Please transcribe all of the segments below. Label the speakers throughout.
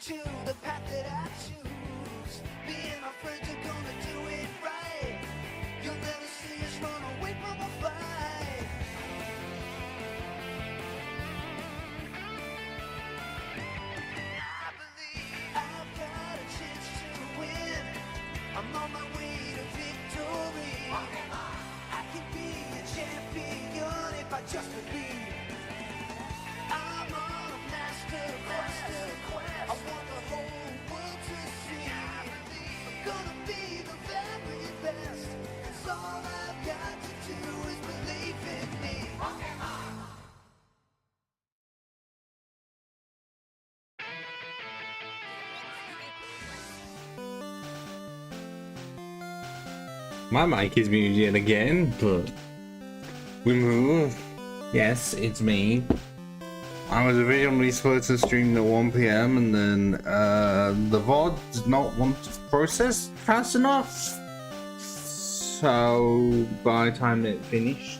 Speaker 1: to the path that I choose. Me and my friends are gonna do it right. You'll never see us run away from a fight. I believe I've got a chance to win. I'm on my way to victory. I can be a champion if I just believe. I'm on a master quest. I want the whole world to see. I'm gonna be the very best. 'Cause all I've got to do is believe in me.
Speaker 2: My mic is muted again, but we move. Yes, it's me. I was originally supposed to stream at 1 PM and then the VOD did not want to process fast enough. So by the time it finished,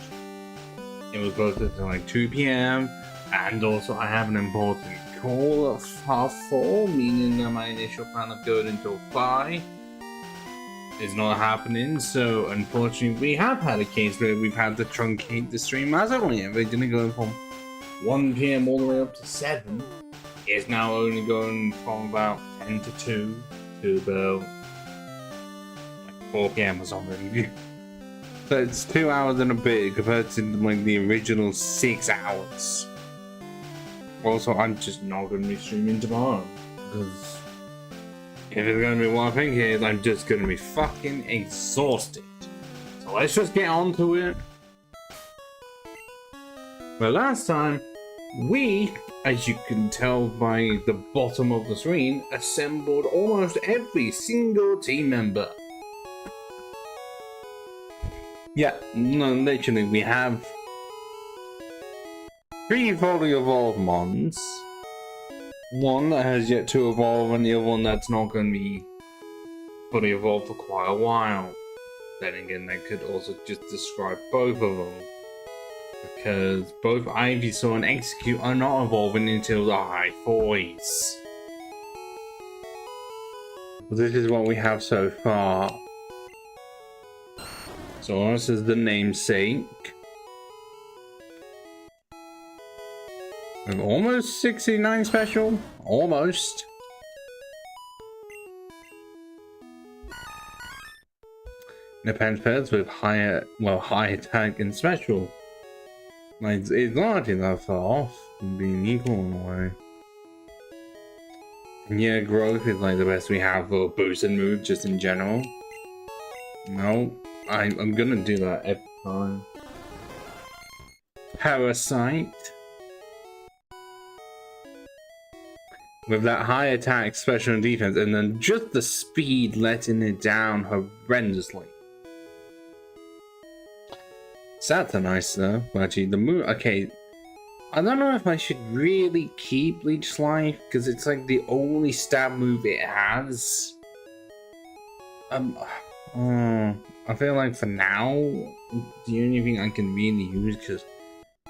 Speaker 2: it was closer to like 2 PM. And also I have an important call at 4:30, meaning that my initial plan of going until 5 is not happening. So unfortunately we have had a case where we've had to truncate the stream massively. We're gonna go from 1 PM all the way up to 7. It's now only going from about 10 to 2 to about like 4 PM or something. So it's 2 hours and a bit compared to like the original 6 hours. Also, I'm just not going to be streaming tomorrow because if it's going to be what I think it is, I'm just going to be fucking exhausted. So let's just get on to it. Well, last time, we, as you can tell by the bottom of the screen, assembled almost every single team member. Yeah, no, literally, we have 3 fully evolved mons. 1 that has yet to evolve, and the other one that's not going to be fully evolved for quite a while. Then again, that could also just describe both of them. Because both Ivysaur and Execute are not evolving until the high 40s. This is what we have so far. So this is the namesake. With almost 69 special. Almost. Nepenthes with high attack and special. Like, it's not actually that far off from being equal in a way. And yeah, growth is like the best we have for boosted move just in general. No, I'm gonna do that every time. Parasite. With that high attack, special and defense, and then just the speed letting it down horrendously. Stats are nice though. Actually, the move. Okay, I don't know if I should really keep Leech Life because it's like the only stab move it has. I feel like for now, the only thing I can really use because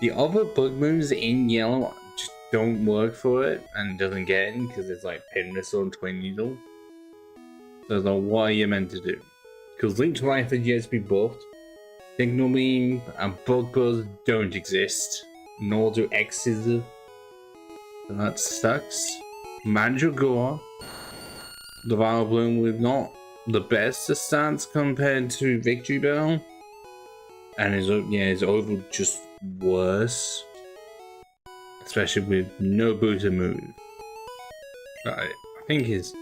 Speaker 2: the other bug moves in yellow just don't work for it and doesn't get in because it's like Pin Missile and Twin Needle. So like, what are you meant to do? Because Leech Life has yet to be buffed. Signal Beam and Bug Buzz don't exist, nor do X-Scissor. So that sucks. Mandragora, the Vileplume with not the best of stats compared to Victory Bell, and his overall just worse, especially with no booster move. I think his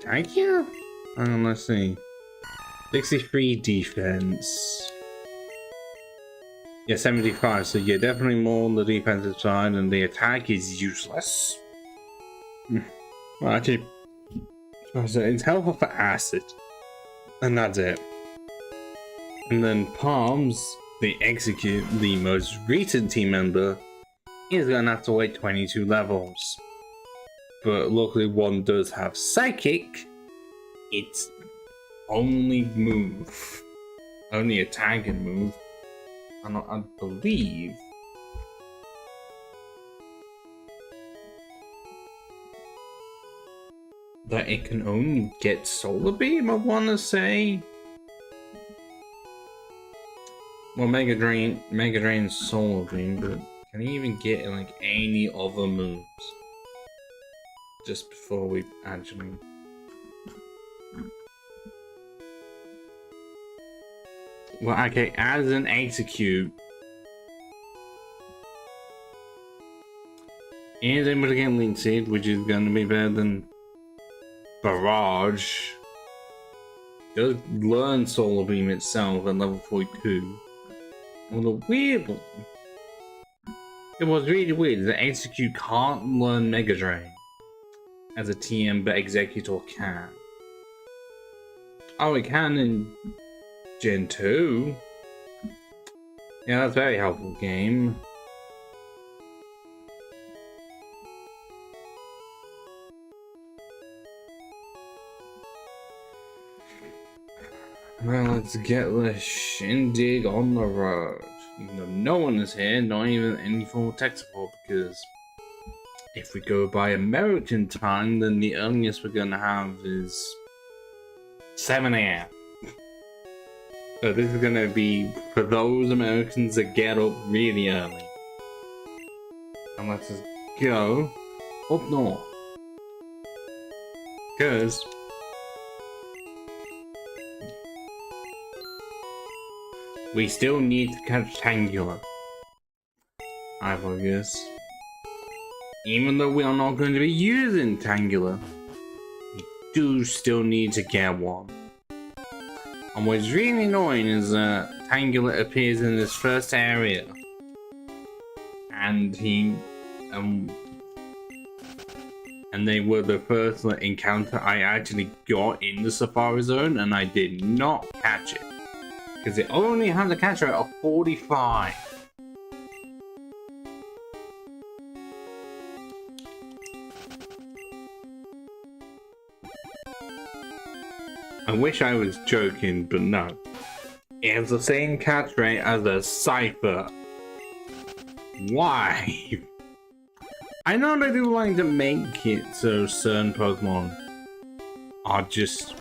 Speaker 2: thank you. Let's see, 63 defense. Yeah, 75, so yeah, definitely more on the defensive side, and the attack is useless. Well, actually, it's helpful for Acid, and that's it. And then Palms, the Execute, the most recent team member, is gonna have to wait 22 levels. But luckily one does have Psychic. It's only move. Only attack and move. And I believe that it can only get Solar Beam, I want to say. Well, Mega Drain's Solar Beam, but can he even get like any other moves? Just before we actually... Well, okay, as an execute, he is able to get Leech Seed, which is going to be better than Barrage. Does learn Solar Beam itself at level 42. Well, the weird one, it was really weird, is that Execute can't learn Mega Drain as a TM, but Executor can. Oh, it can in Gen 2. Yeah, that's very helpful game. Well, let's get the shindig on the road. Even though no one is here, not even any form of tech support, because if we go by American time, then the earliest we're gonna have is 7 AM. So this is gonna be for those Americans that get up really early. And let's just go up north. Because we still need to catch Tangela, I guess. Even though we are not going to be using Tangela, we do still need to get one. And what's really annoying is that Tangela appears in this first area, and and they were the first encounter I actually got in the Safari Zone, and I did not catch it. Because it only has a catch rate of 45. I wish I was joking, but no. It has the same catch rate as a Cypher. Why? I know they do like to make it so certain Pokemon are just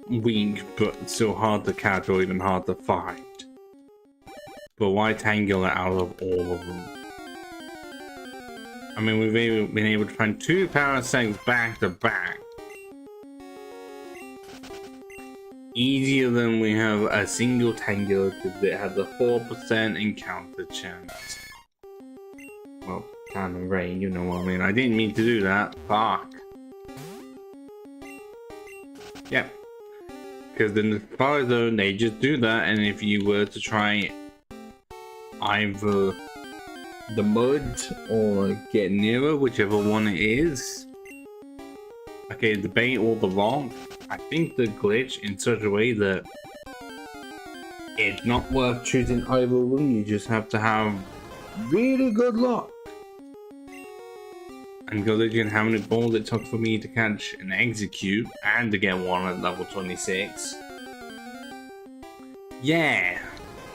Speaker 2: weak, but still hard to catch or even hard to fight. But why Tangela out of all of them? I mean, we've been able to find 2 Parasects back to back. Easier than we have a single Tangela because it has a 4% encounter chance. Well, kind of rain, you know what I mean. I didn't mean to do that. Fuck. Yep. Because in the Safari Zone, they just do that, and if you were to try either the mud or get nearer, whichever one it is, okay, the bait or the rock, I think the glitch in such a way that it's not worth choosing either of them. You just have to have really good luck. And go looking at how many balls it took for me to catch and execute and to get one at level 26. Yeah,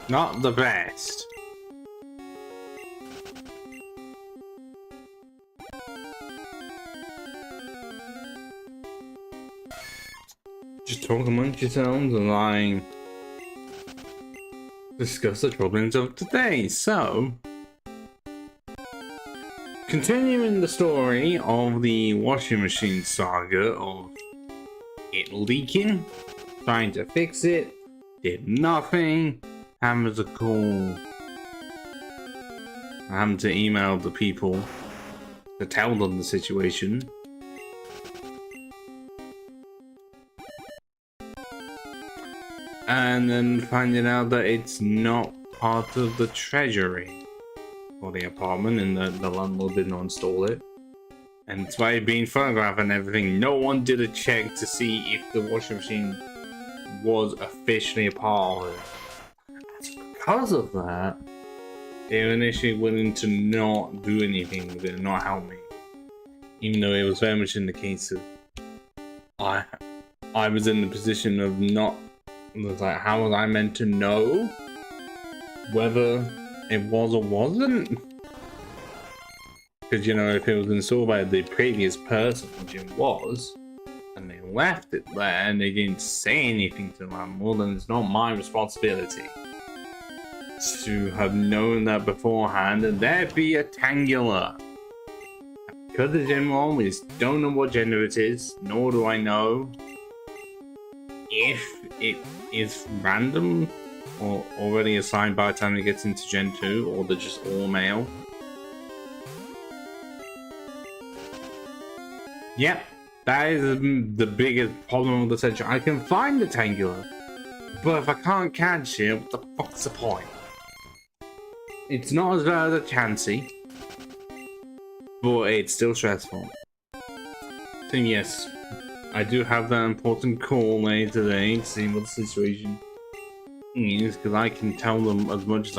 Speaker 2: not the best. Just talk amongst yourselves and I discuss the problems of today. So, continuing the story of the washing machine saga of it leaking, trying to fix it, did nothing, having to call, having to email the people to tell them the situation. And then finding out that it's not part of the treasury for the apartment and the landlord did not install it. And despite being photographed and everything, no one did a check to see if the washing machine was officially a part of it. And because of that, they were initially willing to not do anything with it, not help me. Even though it was very much in the case of I was in the position of not, it was like, how was I meant to know whether it was or wasn't? Because Because, you know, if it was installed by the previous person, which it was, and they left it there and they didn't say anything to them, well, then it's not my responsibility to have known that beforehand and there'd be a Tangela. Because the general is don't know what gender it is, nor do I know if it is random or already assigned by the time it gets into Gen 2, or they're just all male. Yep, that is the biggest problem with the century. I can find the Tangela, but if I can't catch it, what the fuck's the point? It's not as bad as a Chansey, but it's still stressful. So yes, I do have that important call later today to see what the situation is, because I can tell them as much as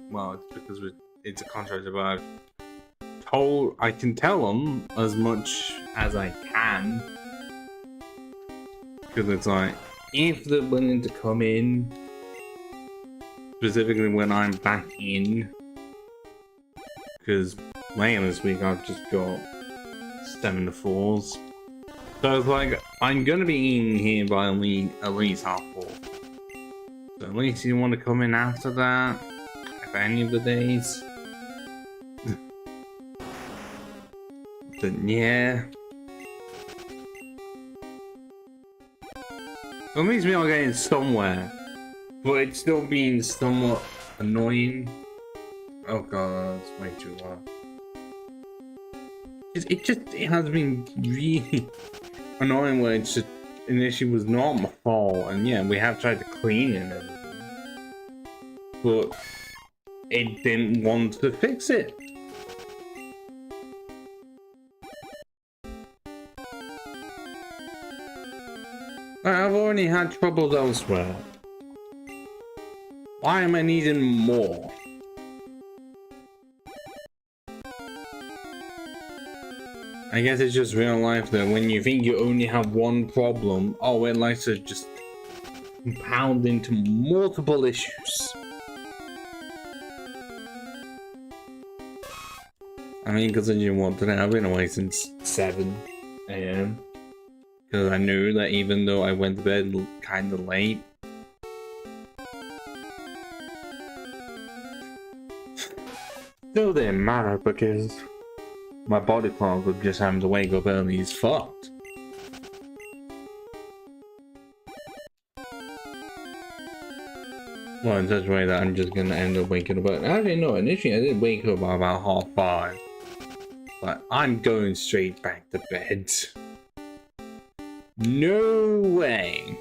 Speaker 2: well, it's because it's a contract, but I can tell them as much as I can, because it's like, if they're willing to come in, specifically when I'm back in, because later this week I've just got 7 to 4s, so it's like, I'm gonna be in here by at least 4:30. So at least you want to come in after that, if any of the days. Then yeah. So at least we are getting somewhere, but it's still being somewhat annoying. Oh god, that's way too low. It has been really annoying where it's just an issue was not my fault, and yeah, we have tried to clean it and everything, but it didn't want to fix it. I've already had troubles elsewhere. Why am I needing more? I guess it's just real life that when you think you only have one problem, oh, it likes to just compound into multiple issues. I mean, considering what today, I've been away since 7 AM. Because I knew that even though I went to bed kind of late, still didn't matter because my body clock was just having to wake up early as fucked. Well, in such a way that I'm just gonna end up waking up. Actually, no, initially I did wake up about 5:30. But I'm going straight back to bed. No way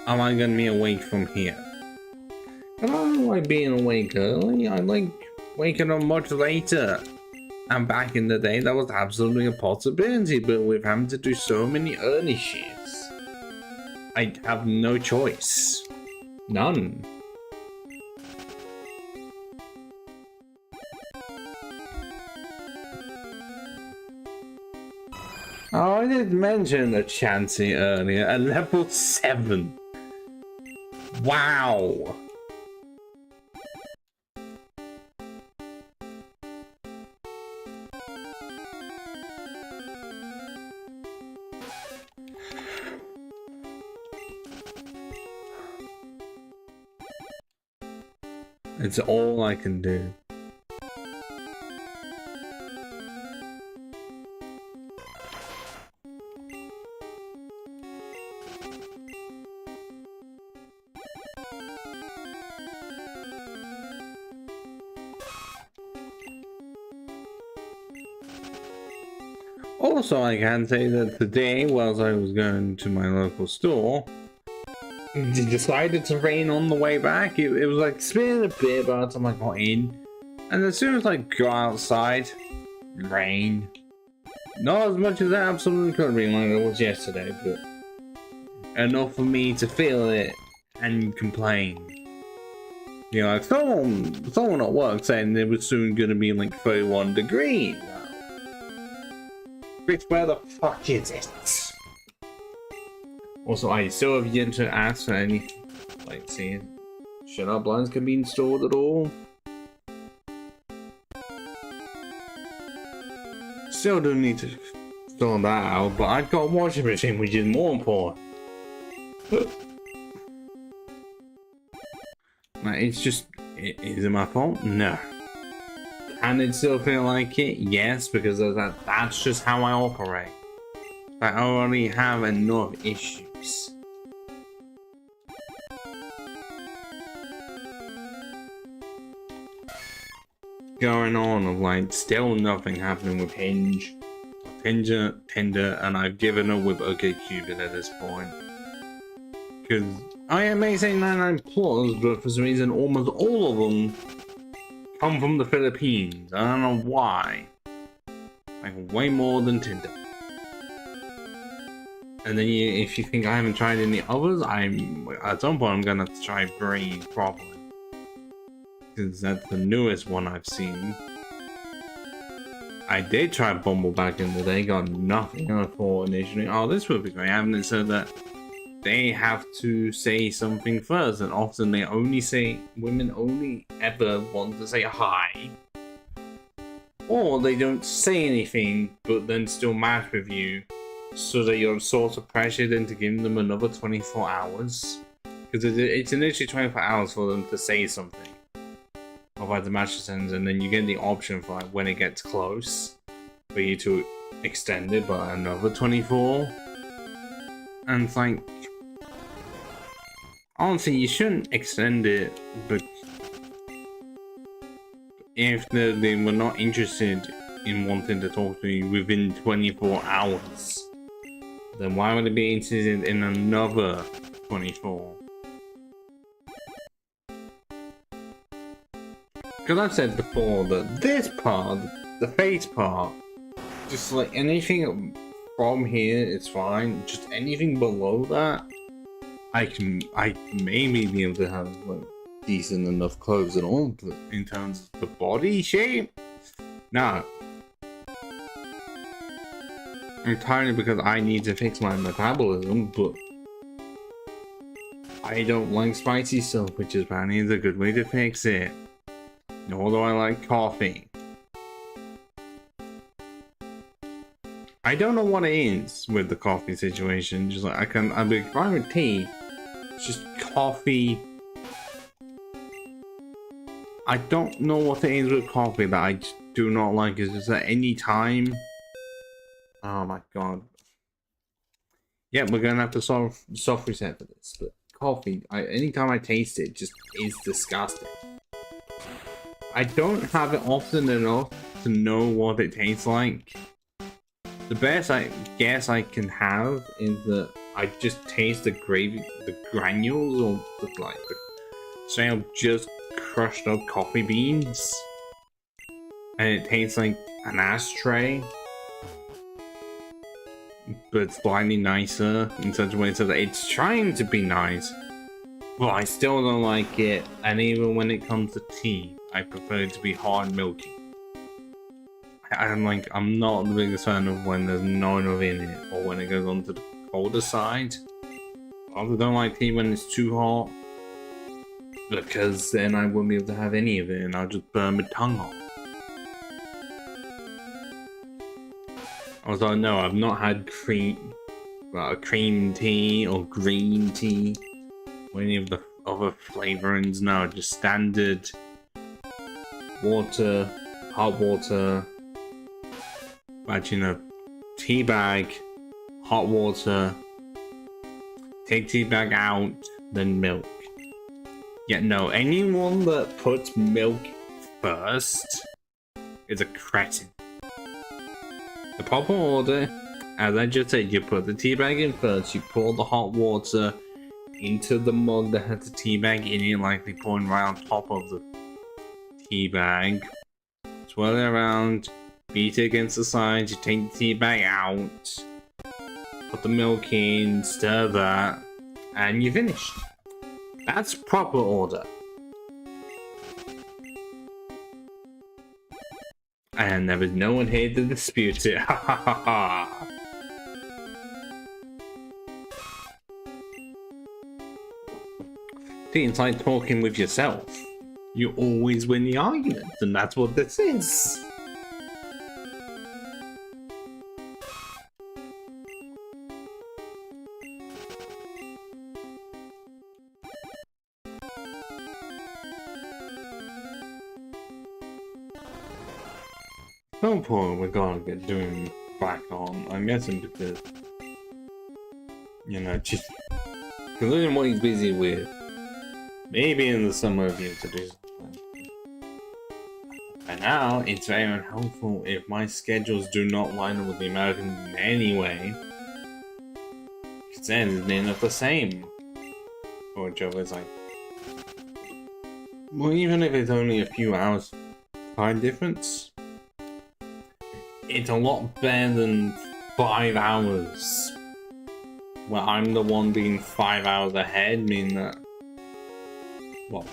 Speaker 2: am I gonna be awake from here. And I don't like being awake early, I like waking up much later. And back in the day, that was absolutely a possibility, but with having to do so many early shifts, I have no choice. None. Oh, I did mention a Chansey earlier, at level 7. Wow. It's all I can do. Also, I can say that today, whilst I was going to my local store, it decided to rain on the way back. It was like spinning a bit by the time I got in, and as soon as I go outside, rain. Not as much as that absolutely could be like it was yesterday, but enough for me to feel it and complain. You know, like someone at work saying it was soon gonna be like 31 degrees. Rich, where the fuck is it? Also, I still have yet to ask for any, like, seeing shut-up blinds can be installed at all. still do need to sort that out, but I've got a washing machine, which is more important. Like, it's just, is it my fault? No. And it still feel like it? Yes, because of that's just how I operate. I already have enough issues. Going on of like still nothing happening with Hinge, Tinder, and I've given up with OkCupid at this point. Because I may say 99 plus, but for some reason almost all of them come from the Philippines. I don't know why. Like way more than Tinder. And then if you think I haven't tried any others, at some point I'm gonna have to try Breed properly. Because that's the newest one I've seen. I did try Bumble back in the day, got nothing. I thought initially, oh, this would be great. Having it so that they have to say something first, and often they only say, women only ever want to say hi. Or they don't say anything, but then still match with you, so that you're sort of pressured into giving them another 24 hours. Because it's initially 24 hours for them to say something. Otherwise the match ends, and then you get the option for like when it gets close for you to extend it by another 24. And it's like, honestly, you shouldn't extend it, but if they were not interested in wanting to talk to you within 24 hours, then why would they be interested in another 24? Because I've said before that this part, the face part, just like anything from here is fine. Just anything below that, I maybe be able to have like decent enough clothes and all, but in terms of the body shape, no. Entirely because I need to fix my metabolism, but I don't like spicy stuff, which is apparently a good way to fix it. Nor do I like coffee. I don't know what it is with the coffee situation. Just like I'd be fine with tea. It's just coffee. I don't know what it is with coffee that I just do not like. It's just at any time. Oh my god. Yeah, we're gonna have to soft reset for this. But coffee, anytime I taste it, just is disgusting. I don't have it often enough to know what it tastes like. The best I guess I can have is that I just taste the gravy, the granules, or the straight up just crushed up coffee beans, and it tastes like an ashtray, but slightly nicer in such a way so that it's trying to be nice. But I still don't like it, and even when it comes to tea, I prefer it to be hard milky. I'm not the biggest fan of when there's not enough in it, or when it goes on to the colder side. I also don't like tea when it's too hot, because then I won't be able to have any of it, and I'll just burn my tongue off. Although no, I've not had cream tea or green tea or any of the other flavorings. No, just standard water, hot water, tea bag, hot water, take tea bag out, then milk. Yeah, no, anyone that puts milk first is a cretin. The proper order, as I just said, you put the tea bag in first, you pour the hot water into the mug that has the tea bag in it, likely pouring right on top of the tea bag. Swirl it around, beat it against the sides, you take the tea bag out, put the milk in, stir that, and you're finished. That's proper order. And there was no one here to dispute it. Ha ha ha ha. See, it's like talking with yourself. You always win the argument, and that's what this is. some point we're gonna get doing back on. I'm guessing because, you know, just considering what he's busy with, maybe in the summer he'll be able to do something. And now it's very unhelpful if my schedules do not line up with the Americans in any way. Because then it's near enough the same. Or Joe is like, well, even if it's only a few hours time difference, it's a lot better than 5 hours. Where I'm the one being 5 hours ahead, meaning that, well,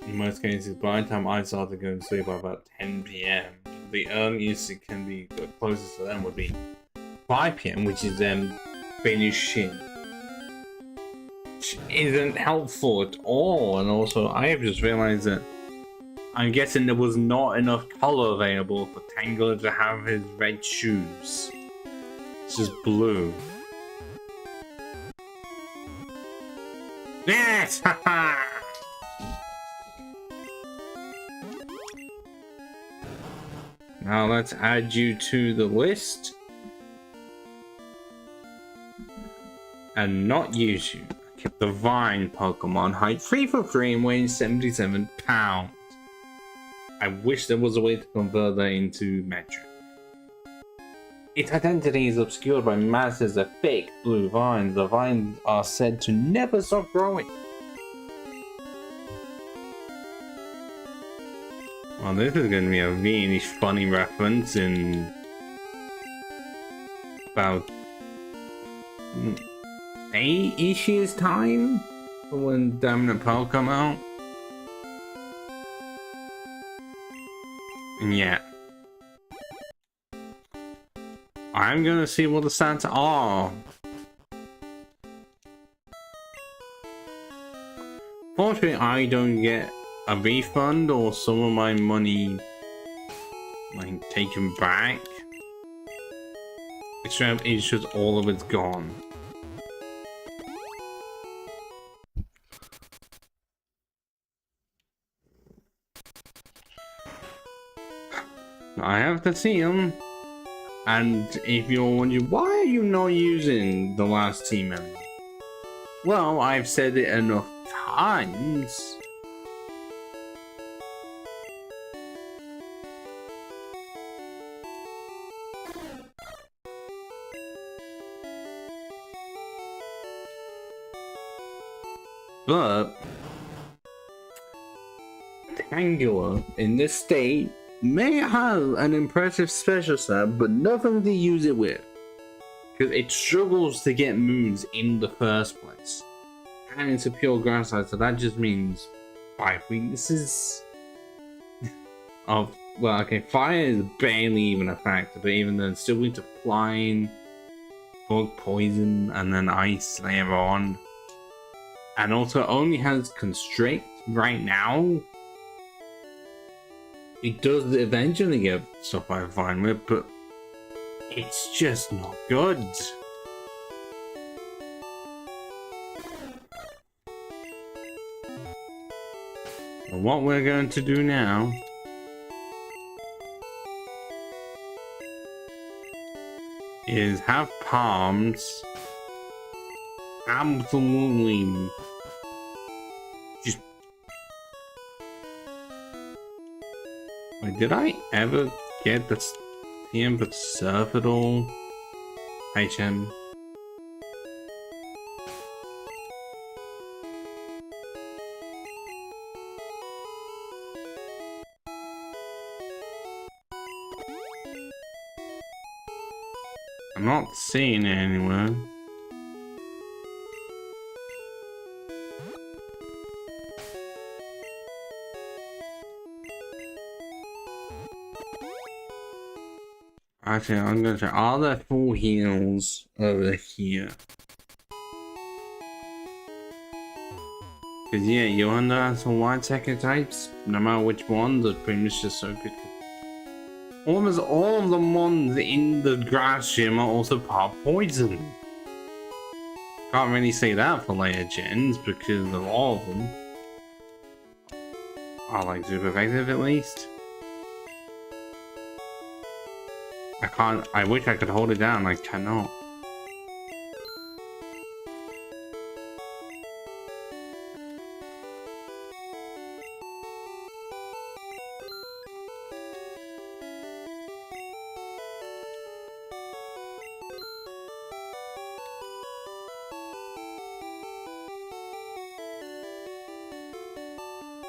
Speaker 2: in most cases, by the time I start to go to sleep by about 10 PM, the earliest it can be, the closest to them would be 5 PM, which is them finishing. Which isn't helpful at all, and also I have just realized that I'm guessing there was not enough color available for Tangler to have his red shoes. It's just blue. Yes! Haha! Now let's add you to the list. And not use you. Keep the Vine Pokemon, height 3 for 3 and weighing 77 pounds. I wish there was a way to convert that into metric. Its identity is obscured by masses of fake blue vines. The vines are said to never stop growing. Well, this is going to be a really funny reference in about 8-ish years time for when Dominant Pearl come out. And yeah, I'm gonna see what the stats are. Fortunately, I don't get a refund or some of my money like taken back. It's just all of it's gone. I have to see them. And if you're wondering, why are you not using the last team member? Well, I've said it enough times. But Tangela in this state may have an impressive special set, but nothing to use it with. Because it struggles to get moves in the first place. And it's a pure grass type, so that just means 5 weaknesses. Oh, well, okay, fire is barely even a factor, but even then, still weak to flying, bug poison, and then ice later on. And also only has constrict right now. It does eventually get stuff I'm fine with, but it's just not good. And what we're going to do now is have Palms absolutely just... Wait, did I ever get the TM for Surf at all? HM. I'm not seeing it anywhere. Actually, I'm gonna try. Are there full heals over here? Cause yeah, you under some wide second types, no matter which one, they're pretty much just so good. Almost all of the ones in the grass gym are also pop poison. Can't really say that for later gens because of all of them are like super effective at least. I can't. I wish I could hold it down. I cannot.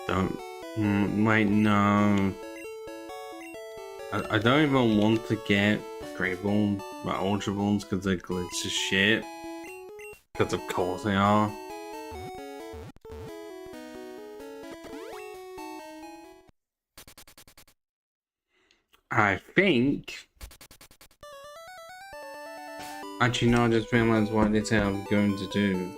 Speaker 2: Don't. Wait, no. I don't even want to get Great Ball, like Ultra Balls, because they're glitch as shit. Because of course they are. I think. Actually, no, I just realized what they said I was going to do.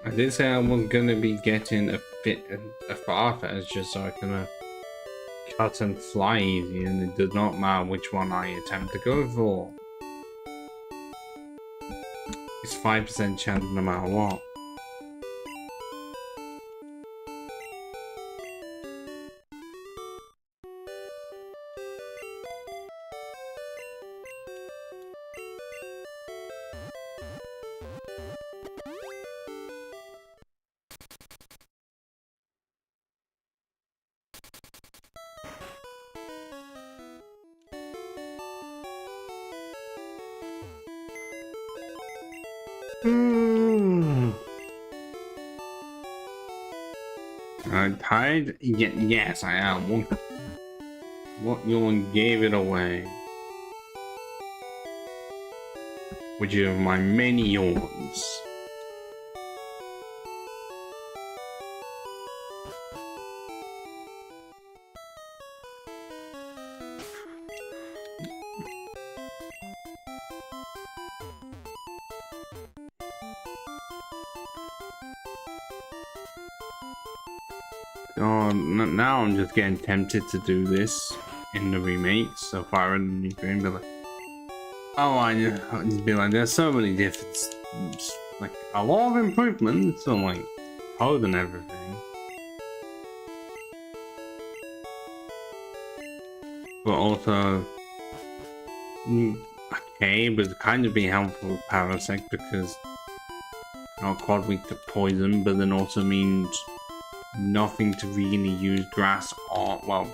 Speaker 2: I did say I was gonna be getting a Farfetch just so I can cut and fly easy, and it does not matter which one I attempt to go for. It's 5% chance no matter what. I'm tired? Yes, I am. What yawn gave it away? Which of my many yawns? Oh, now I'm just getting tempted to do this in the remakes. So Fire and New Green, be like, oh, I just be like, there's so many different, like a lot of improvements on like code and everything. But also, okay, but kind of be helpful with Parasect because not quite weak to poison, but then also means nothing to really use grass on, well,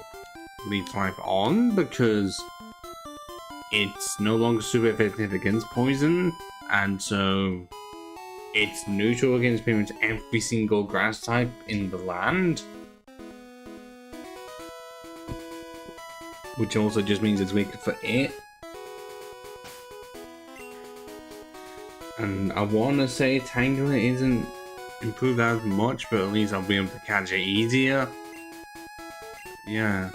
Speaker 2: leech life on, because it's no longer super effective against poison, and so it's neutral against pretty much every single grass type in the land. Which also just means it's weaker for it. And I want to say Tangela isn't improved as much, but at least I'll be able to catch it easier. Yeah.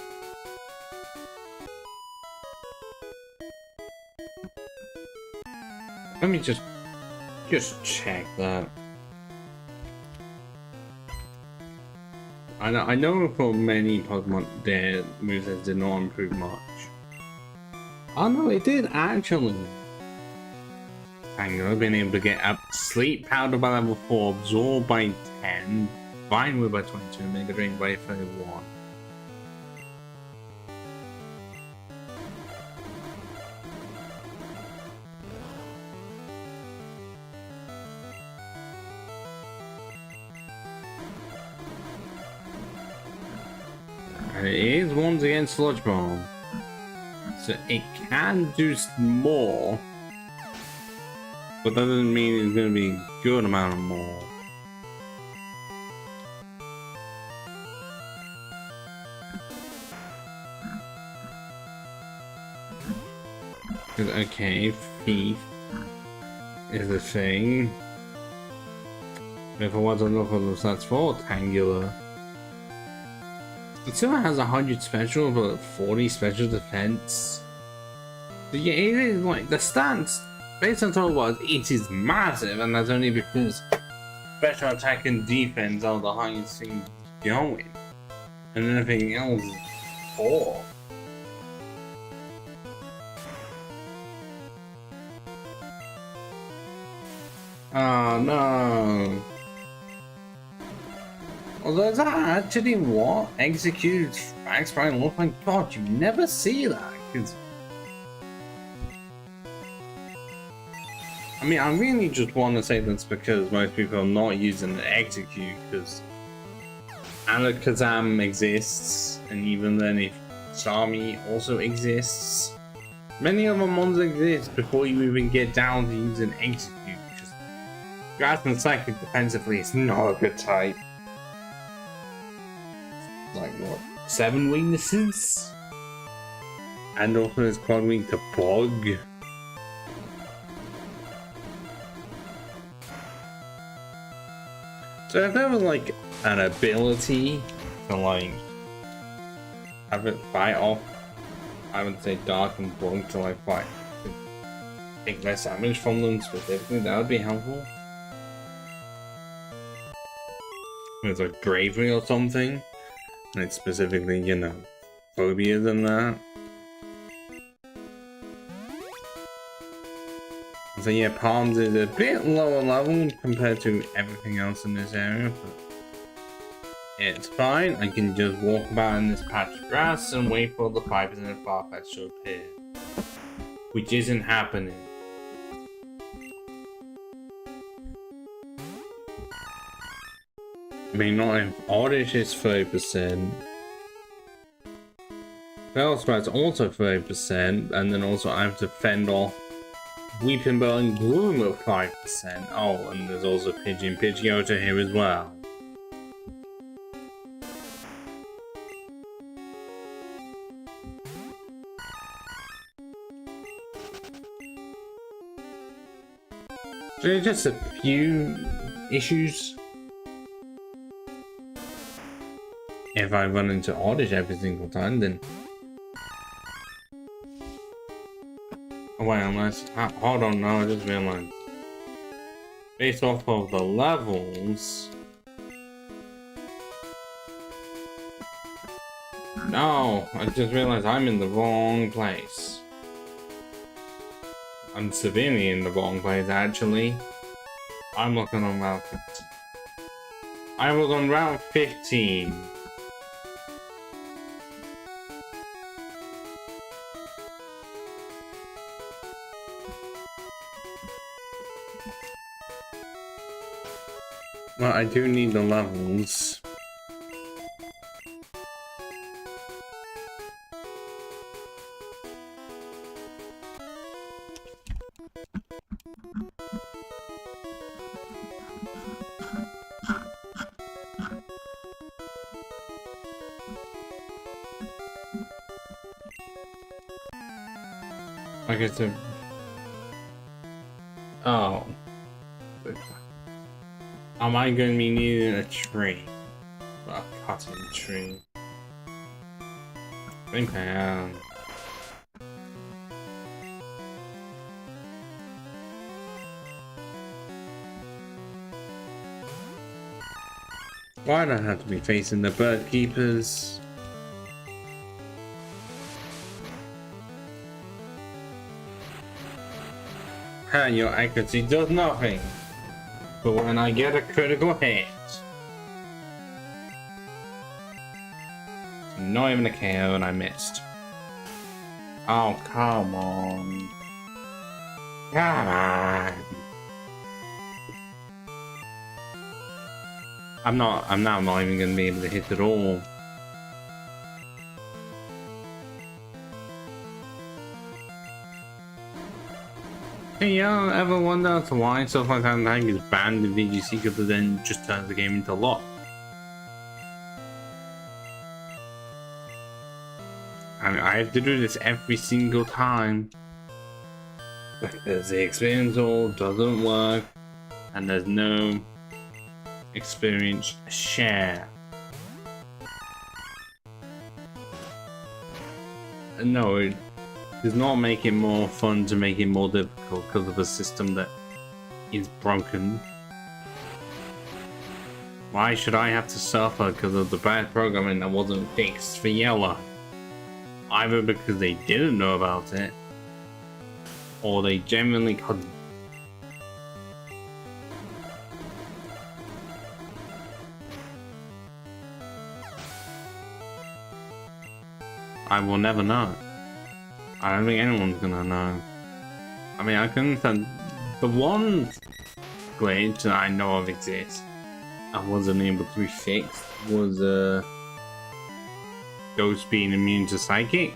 Speaker 2: Let me just check that. I know for many Pokemon their movesets did not improve much. Oh no, it did actually. Tangela being able to get up Sleep Powder by level 4, Absorb by 10, Vine Whip by 22, Mega Drain by 31. And it is once again Sludge Bomb, so it can do more. But that doesn't mean it's going to be a good amount of more. Okay, Thief is a thing. If I want to look at the stats for Tangela, it still has 100 special, but 40 special defense. So yeah, it is like the stats. Based on total wise, it is massive, and that's only because special attack and defense are the highest thing going. And anything else 4. Oh no. Although is that actually what executes Max Payne? Oh my god, you never see that. Cause I mean, I really just want to say that's because most people are not using the execute because Alakazam exists, and even then, if Starmie also exists, many other mons exist before you even get down to using execute. Because Grass and Psychic defensively is not a good type. Like what? 7 weaknesses? And also it's quite weak to Bug. So if there was like an ability to like have it fight off, I would say Dark and Bug to like fight, take less damage from them specifically, that would be helpful. It's like Bravery or something. And it's specifically, you know, phobia than that. So yeah, Palms is a bit lower level compared to everything else in this area, but it's fine. I can just walk about in this patch of grass and wait for the 5% Farfetch'd to appear. Which isn't happening. I mean, not if Oddish is 30%. Bellsprout's also 30%, and then also I have to fend off Weeping Bell and Gloom at 5%. Oh, and there's also Pidgeotto here as well. So there's just a few issues. If I run into Oddish every single time, then... Oh wait, unless... hold on, no, I just realized. Based off of the levels... No, I just realized I'm in the wrong place. I'm severely in the wrong place, actually. I'm looking on Route 15. I was on Route 15. Well, I do need the levels. Okay, so... Oh. Am I going to be needing a tree? A cotton tree. I think I am. Why do I have to be facing the bird keepers? And your accuracy does nothing. But when I get a critical hit, not even a KO and I missed. Oh, come on. Come on. I'm not even gonna be able to hit at all. Hey, y'all ever wonder as to why stuff like that is banned in VGC because then just turns the game into lock? I mean, I have to do this every single time. Because the experience all doesn't work, and there's no experience share. No, it does not make it more fun to make it more difficult because of a system that is broken. Why should I have to suffer because of the bad programming that wasn't fixed for Yellow? either because they didn't know about it, or they genuinely couldn't. I will never know. I don't think anyone's gonna know. I mean, I can understand the one glitch that I know of exists and wasn't able to be fixed was Ghost being immune to Psychic.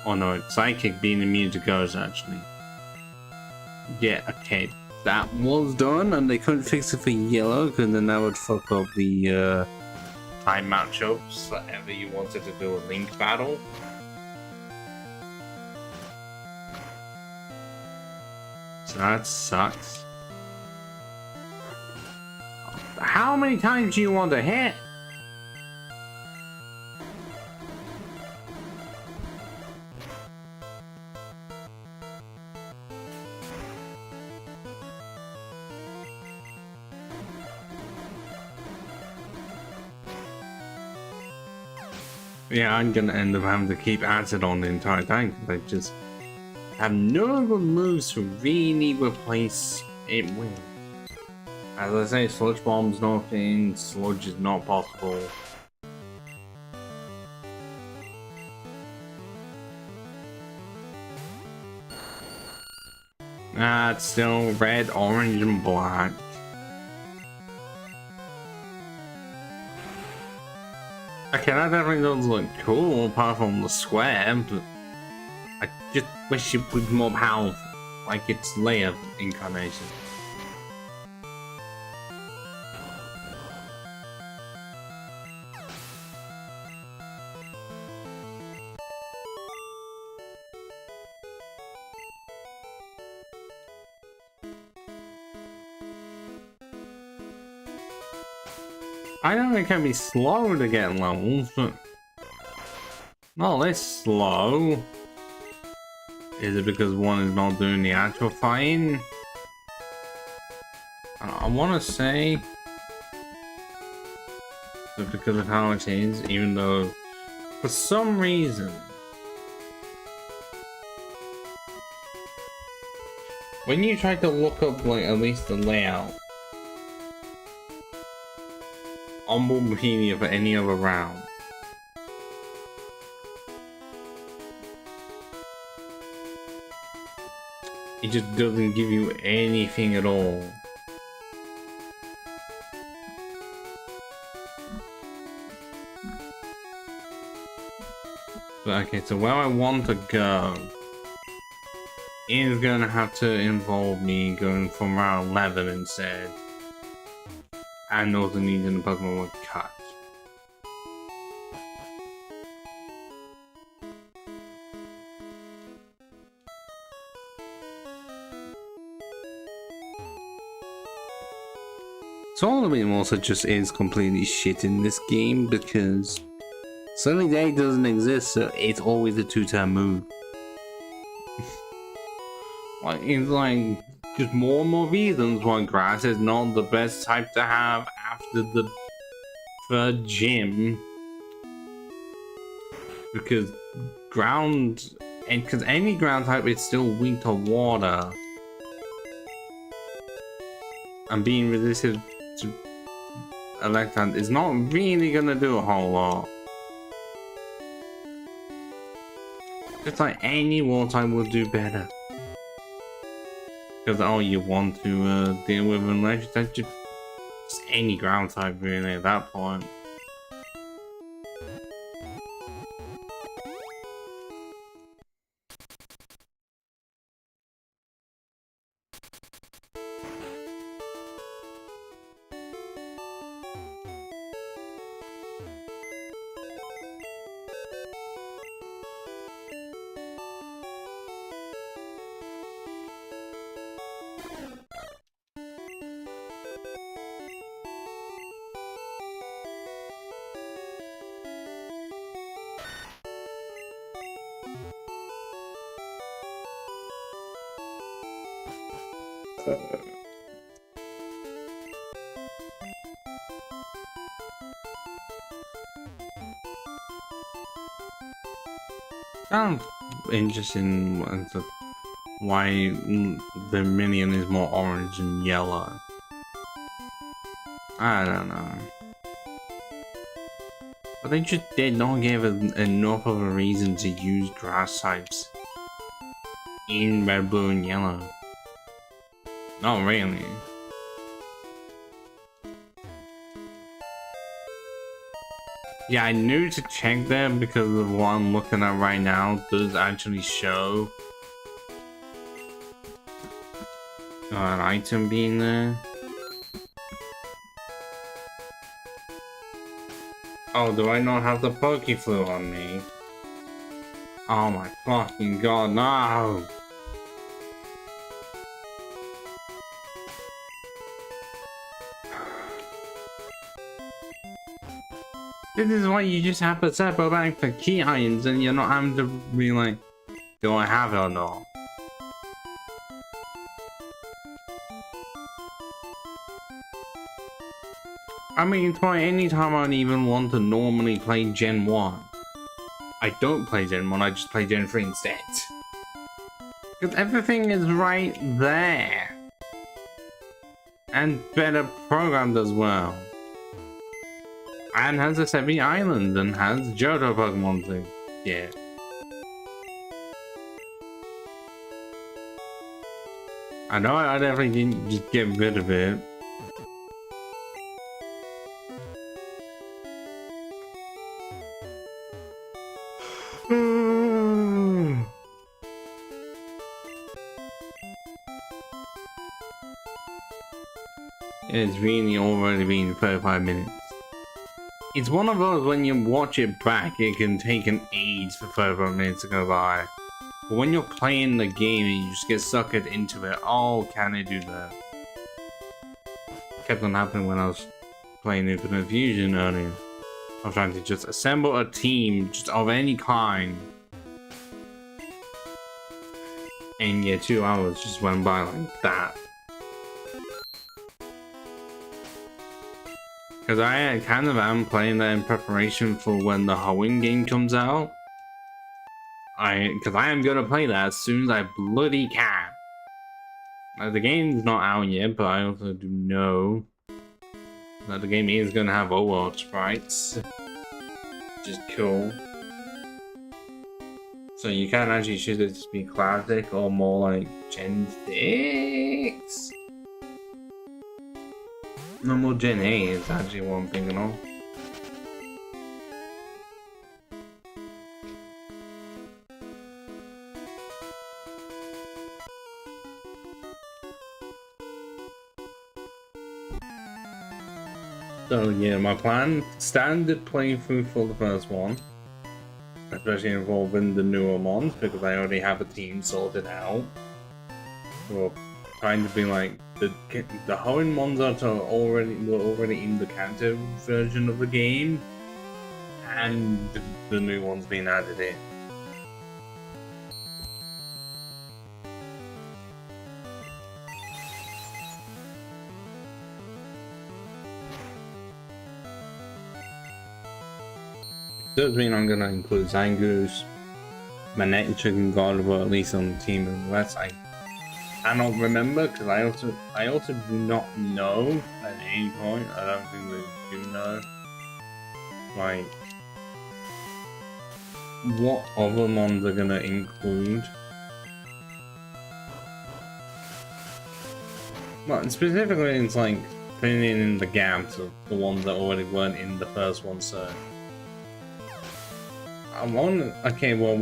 Speaker 2: Oh no, Psychic being immune to Ghost actually. Yeah, okay. That was done and they couldn't fix it for Yellow because then that would fuck up the time matchups whenever you wanted to do a Link battle. So that sucks. How many times do you want to hit? Yeah, I'm gonna end up having to keep acid on the entire time because I just have no good moves to really replace it with. As I say, Sludge Bomb's nothing, Sludge is not possible. It's still red, orange, and black. Okay, that definitely does look cool, apart from the square, but I just wish it was more powerful, like its layer incarnation. I know it can be slow to get levels, but not this slow. Is it because one is not doing the actual fighting? I want to say that because of how it is, even though for some reason when you try to look up like at least the layout on Wikipedia for any other round, it just doesn't give you anything at all. But okay, so where I want to go is gonna have to involve me going from round 11 instead. And also needing a Pokemon with Cut. Soul Element also just is completely shit in this game because Sunny Day doesn't exist, so it's always a 2-turn move. Like, it's like just more and more reasons why grass is not the best type to have after the third gym. Because ground, and because any ground type is still weak to water. And being resistant to Electrand is not really gonna do a whole lot. Just like any water type will do better. Because all you want to deal with unless that's just any ground type really at that point. Kind of interesting as to why the minion is more orange and yellow. I don't know. But they just did not give enough of a reason to use grass types in red, blue, and yellow. Not really. Yeah, I knew to check that because of what I'm looking at right now does actually show an item being there. Oh, do I not have the Pokeflu on me? Oh my fucking god, no! This is why you just have to separate back for key items and you're not having to be like, do I have it or not? I mean, it's why anytime I'd even want to normally play Gen 1, I don't play Gen 1, I just play Gen 3 instead. Because everything is right there. And better programmed as well. And has a 7 islands and has Johto Pokemon to get. I know I definitely didn't just get rid of it. It's really already been 35 minutes. It's one of those when you watch it back, it can take an age for 35 minutes to go by. But when you're playing the game and you just get suckered into it, oh, can I do that? Kept on happening when I was playing Infinite Fusion earlier. I was trying to just assemble a team just of any kind. And yeah, 2 hours just went by like that. Because I kind of am playing that in preparation for when the Hoenn game comes out. Because I am going to play that as soon as I bloody can. The game's not out yet, but I also do know that the game is going to have Overwatch sprites. Which is cool. So you can actually choose it to be classic or more like Gen 6. No more Gen 8 is actually what I'm thinking of. So yeah, my plan, standard playthrough for the first one. Especially involving the newer mons, because I already have a team sorted out. Well, trying to be like, the Hoenn mons were already in the Kanto version of the game, and the new ones being added in. Does mean I'm gonna include Zangoose, Manectric, and Gardevoir at least on the team, unless I cannot remember, because I also do not know at any point. I don't think we do know, like, what other mons are gonna include. Well, specifically, it's like filling in the gaps of the ones that already weren't in the first one, so. Okay, well,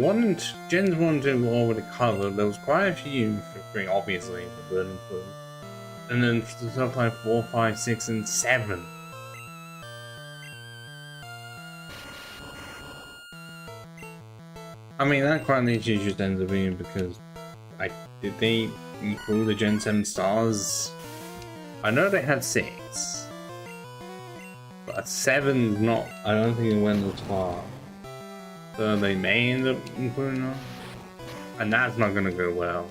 Speaker 2: Gens 1 and 2 were already covered. There was quite a few for 3, obviously, for Burning Pool. And then stuff like 4, 5, 6, and 7. I mean, that quite literally just ends up being because, like, did they include the Gen 7 stars? I know they had 6. But 7's not, I don't think it went as far. So they may end up including them. And that's not gonna go well.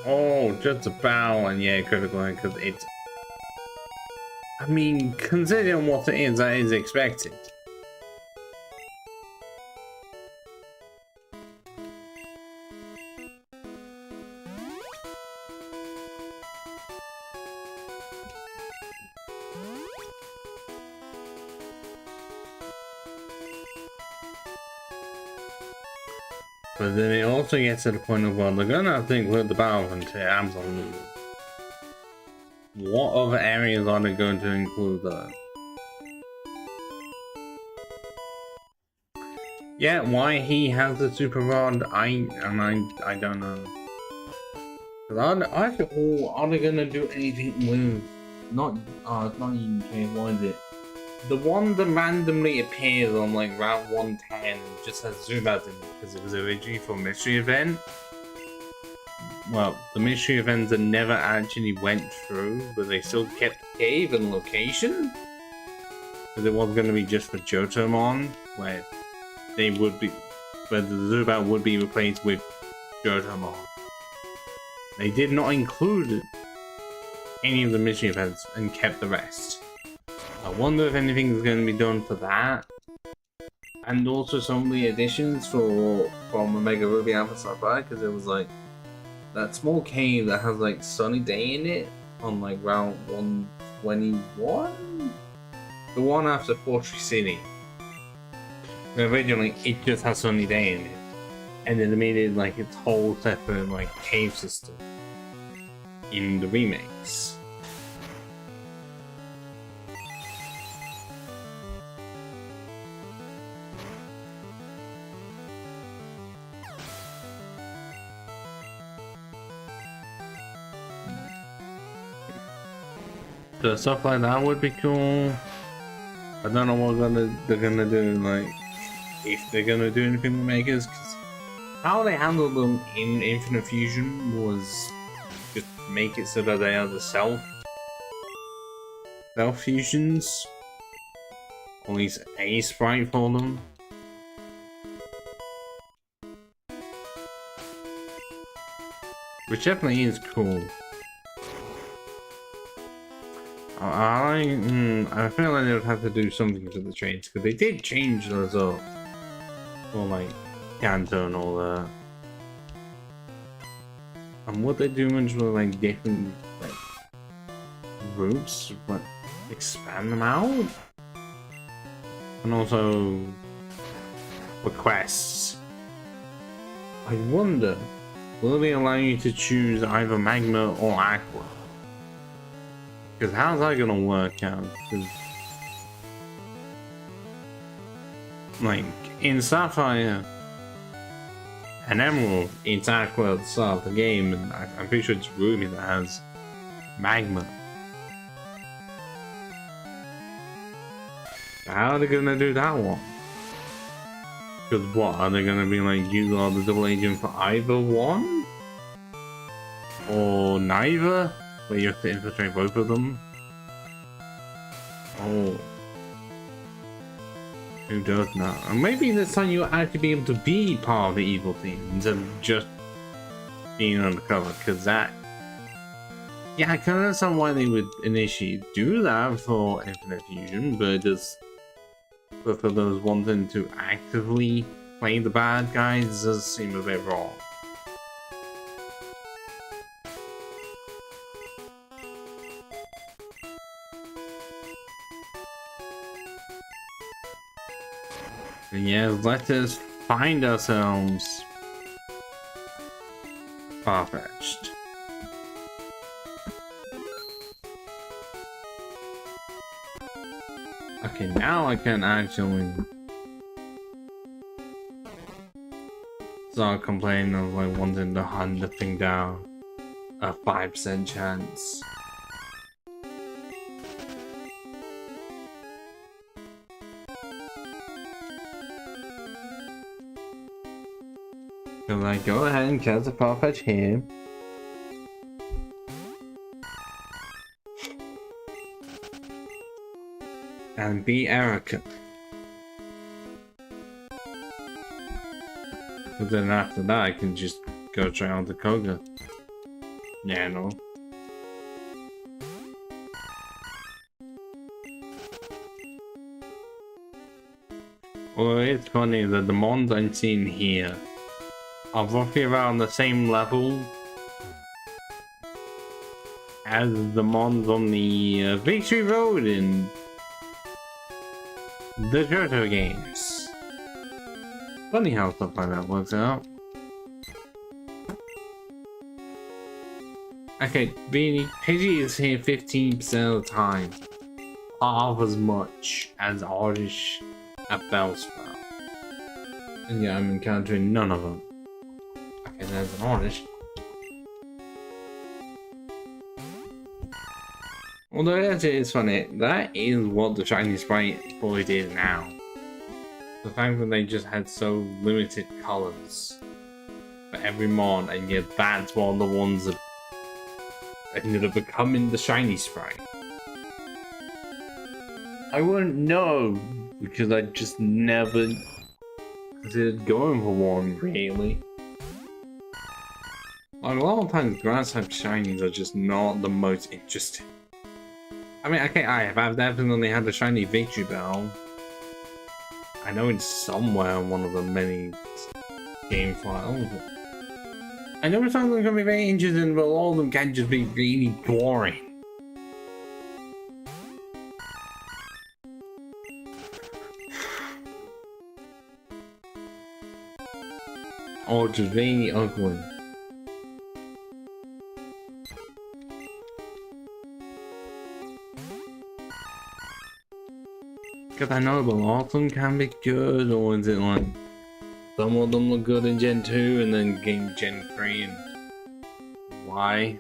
Speaker 2: Oh, just about, and yeah, critical hit, because it's... I mean, considering what it is, that is expected. But then it also gets to the point of, well, they're gonna have to include the Battlefront here, absolutely. What other areas are they going to include though? Yeah, why he has the super rod, I don't know. Cause are they gonna do anything with not even what is it? The one that randomly appears on like Route 110 just has zoom out in it because it was originally for a mystery event. Well, the mystery events that never actually went through, but they still kept the cave and location. Because it was going to be just for Jotomon, where they would be, where the Zubat would be replaced with Jotomon. They did not include any of the mystery events and kept the rest. I wonder if anything is going to be done for that. And also some of the additions from Omega Ruby Alpha Sapphire, because it was like that small cave that has like Sunny Day in it on like Route 121? The one after Fortress City. Originally it just has Sunny Day in it. And then they made it like its whole separate like cave system in the remakes. So stuff like that would be cool. I don't know what they're gonna do, like if they're gonna do anything with Megas, because how they handled them in Infinite Fusion was just make it so that they are the self fusions, or at least a sprite for them. Which definitely is cool. I feel like they would have to do something to the trains, because they did change those up. Or like Kanto and all that. And would they do much with like different like routes, but expand them out? And also requests. I wonder, will they allow you to choose either Magma or Aqua? Because how's that gonna work out? Cause, like, in Sapphire and Emerald, it's Aqua at the start of the game, and I'm pretty sure it's Ruby that has Magma. How are they gonna do that one? Because what, are they gonna be like, you are the double agent for either one? Or neither? Where you have to infiltrate both of them? Oh. Who does now? And maybe this time you'll actually be able to be part of the evil team instead of just being undercover, because that... Yeah, I can understand why they would initially do that for Infinite Fusion, but just... But for those wanting to actively play the bad guys, does seem a bit wrong. And yes, let us find ourselves Farfetch'd. Okay, now I can actually start complaining of like wanting to hunt the thing down. A 5% chance. So like, go ahead and cast a Farfetch here. And be Erica. But then after that I can just go try out the Koga. Yeah, no. Well, it's funny that the mons I'm seeing here are roughly around the same level as the mons on the Victory Road in the Johto games. Funny how stuff like that works out. Okay, Beanie, Pidgey is here 15% of the time. Half as much as Oddish at Bellsprout. And yeah, I'm encountering none of them. Okay, there's an Oddish. Although actually it's funny, that is what the Shiny Sprite fully did now. The fact that they just had so limited colors for every mon, and yet that's one of the ones that ended up becoming the Shiny Sprite. I wouldn't know, because I just never considered going for one, really. Like, a lot of times grass type shinies are just not the most interesting. I mean, okay, I've definitely had a shiny Victory Bell. I know it's somewhere on one of the many game files. I know some of them can be very interesting, but all of them can just be really boring. Or just really ugly. Because I know, but a lot of them can be good, or is it like some of them look good in Gen 2 and then game Gen 3 and why?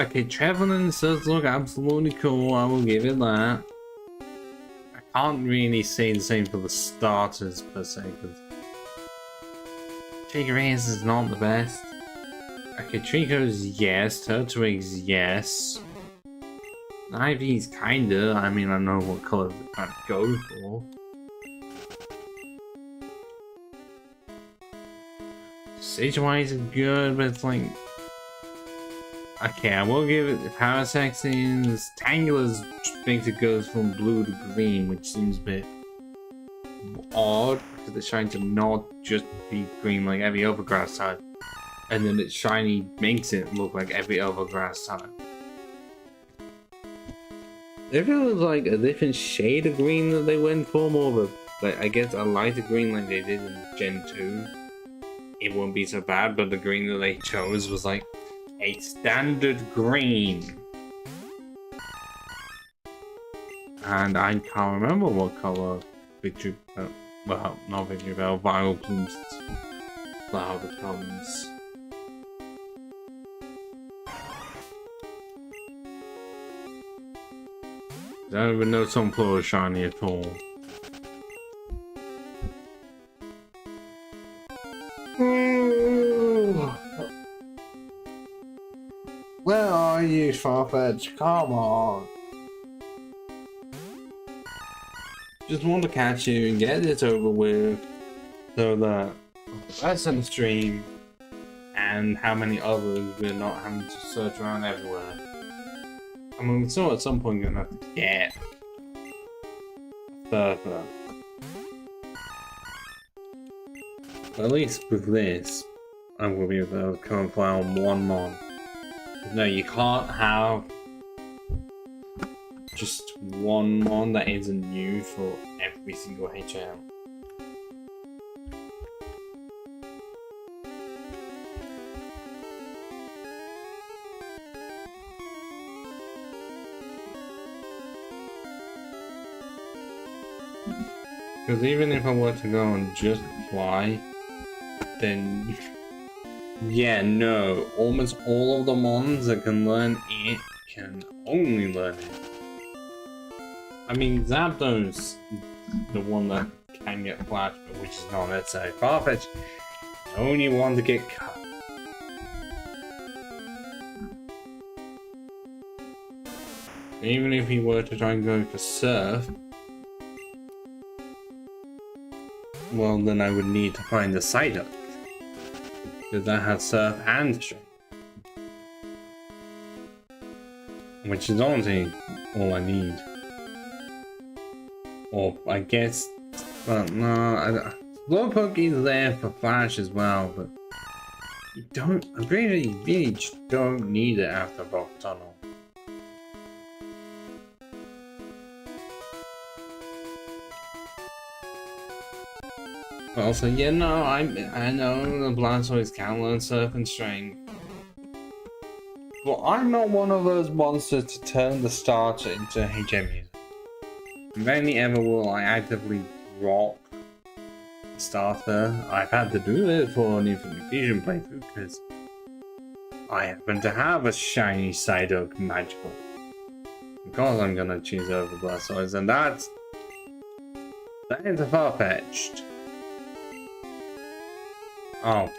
Speaker 2: Okay, Trevenant does look absolutely cool, I will give it that. I can't really say the same for the starters per se, because Chikorita is not the best. Okay, Trico's yes, Turtwig's yes. Ivy's kinda, I mean, I know what color they're trying to go for. Sage-wise is good, but it's like... Okay, I will give it the Parasexins. Tangela's basically goes from blue to green, which seems a bit odd, because they're trying to not just be green like every other grass type. And then its shiny makes it look like every other grass type. If it was like a different shade of green that they went for, more of a, like, I guess a lighter green like they did in Gen 2, it wouldn't be so bad, but the green that they chose was like a standard green. And I can't remember what color Victory Bell, well, not Victory Bell, Vileplume's flower becomes. I don't even know Sunflower is shiny at all. Where are you, Farfetch? Come on. Just want to catch you and get this over with, so that the rest of the stream and how many others we're not having to search around everywhere. I mean, we're still at some point gonna have to get further. But at least with this, I will be able to come fly on one mon. No, you can't have just one mon that isn't new for every single HL. Because even if I were to go and just fly, then yeah, no, almost all of the mons that can learn it can only learn it. I mean, Zapdos, the one that can get flash, but which is not necessary. Farfetch, the only one to get cut. Even if he were to try and go for Surf, well, then I would need to find the Psyduck, because that has Surf and Strength, which is honestly all I need. Or I guess, but no, Slowpoke is there for Flash as well, but you don't. I really just don't need it after Rock Tunnel. But also, yeah, no, I know the Blastoise can learn Surf and Strength. But I'm not one of those monsters to turn the starter into HM music. If only ever will I actively drop the starter. I've had to do it for an Infinite Fusion playthrough because I happen to have a shiny Psyduck magical. Because I'm gonna choose over Blastoise, and that is far-fetched. Oh.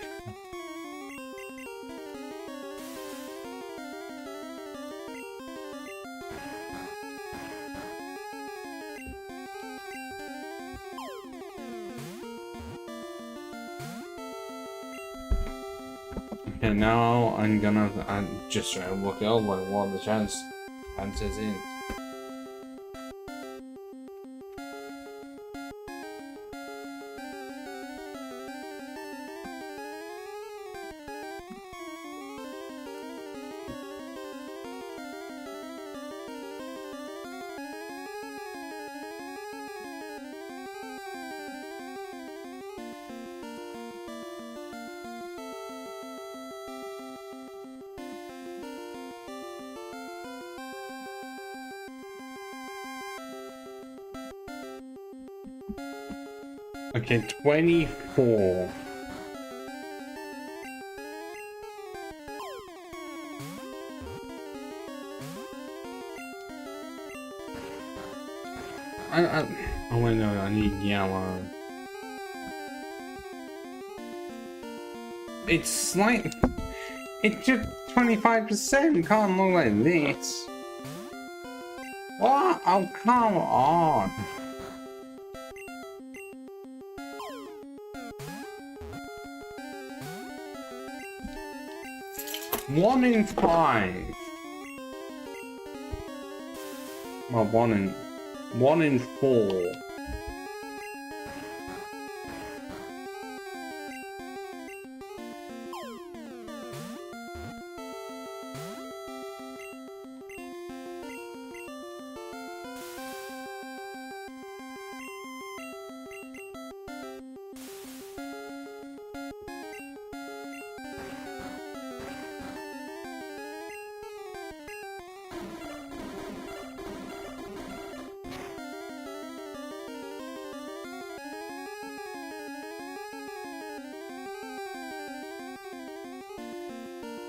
Speaker 2: Okay, now I'm just trying to work out what the chances is. Okay, 24. Oh wait, no, I need yellow. It's like, it's just 25%, can't look like this. What? Oh, come on. One in 5. Well, one in 4.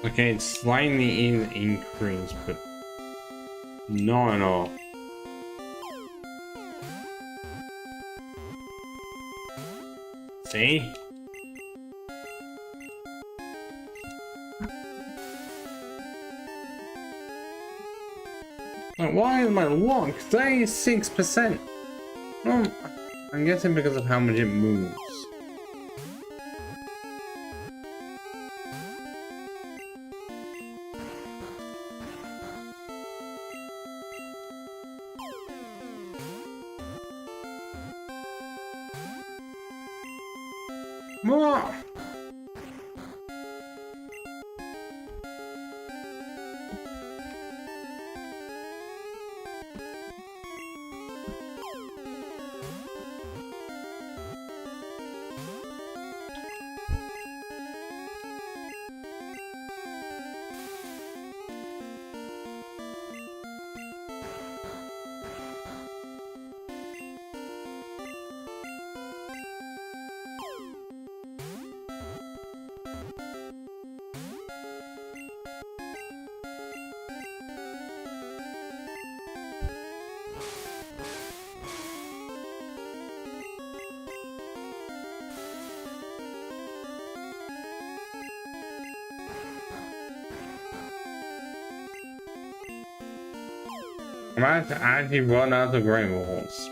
Speaker 2: Okay, it's slightly increased, but not at all. See? Like, why is my luck 36%? Well, I'm guessing because of how much it moves. More. I'm about to actually run out of Great Balls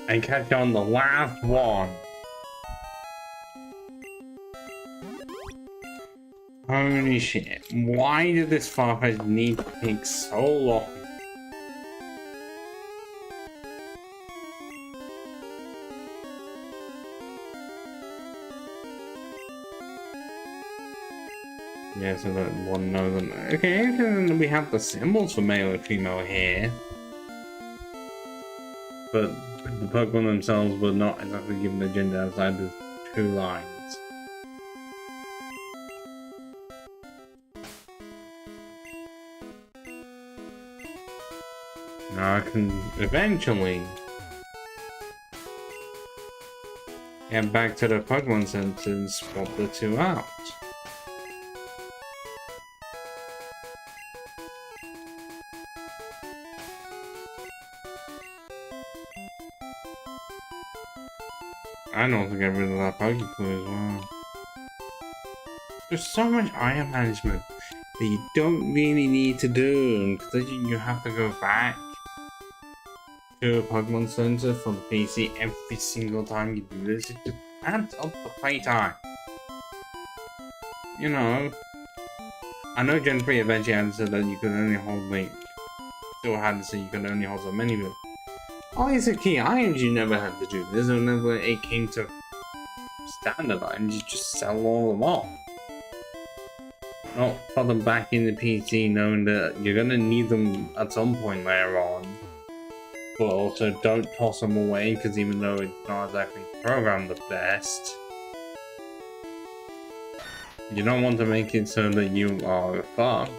Speaker 2: and catch on the last one. Holy shit, why did this Farfetch'd need to take so long? Yeah, so that one knows them. Okay, and we have the symbols for male and female here. but the Pokemon themselves were not exactly given a gender outside of 2 lines. Now I can eventually get back to the Pokemon Center and swap the 2 out. I'd also get rid of that Pokeclue as well. There's so much item management that you don't really need to do, because you have to go back to a Pokemon Center for the PC every single time you do this. It just adds up the playtime. You know, I know Gen 3 eventually had said that you could only hold Link. Still had to say you could only hold so many, but all these are key items you never had to do this, and whenever it came to standard items, you just sell all of them off. Not put them back in the PC knowing that you're gonna need them at some point later on. But also don't toss them away, because even though it's not exactly programmed the best, you don't want to make it so that you are fucked.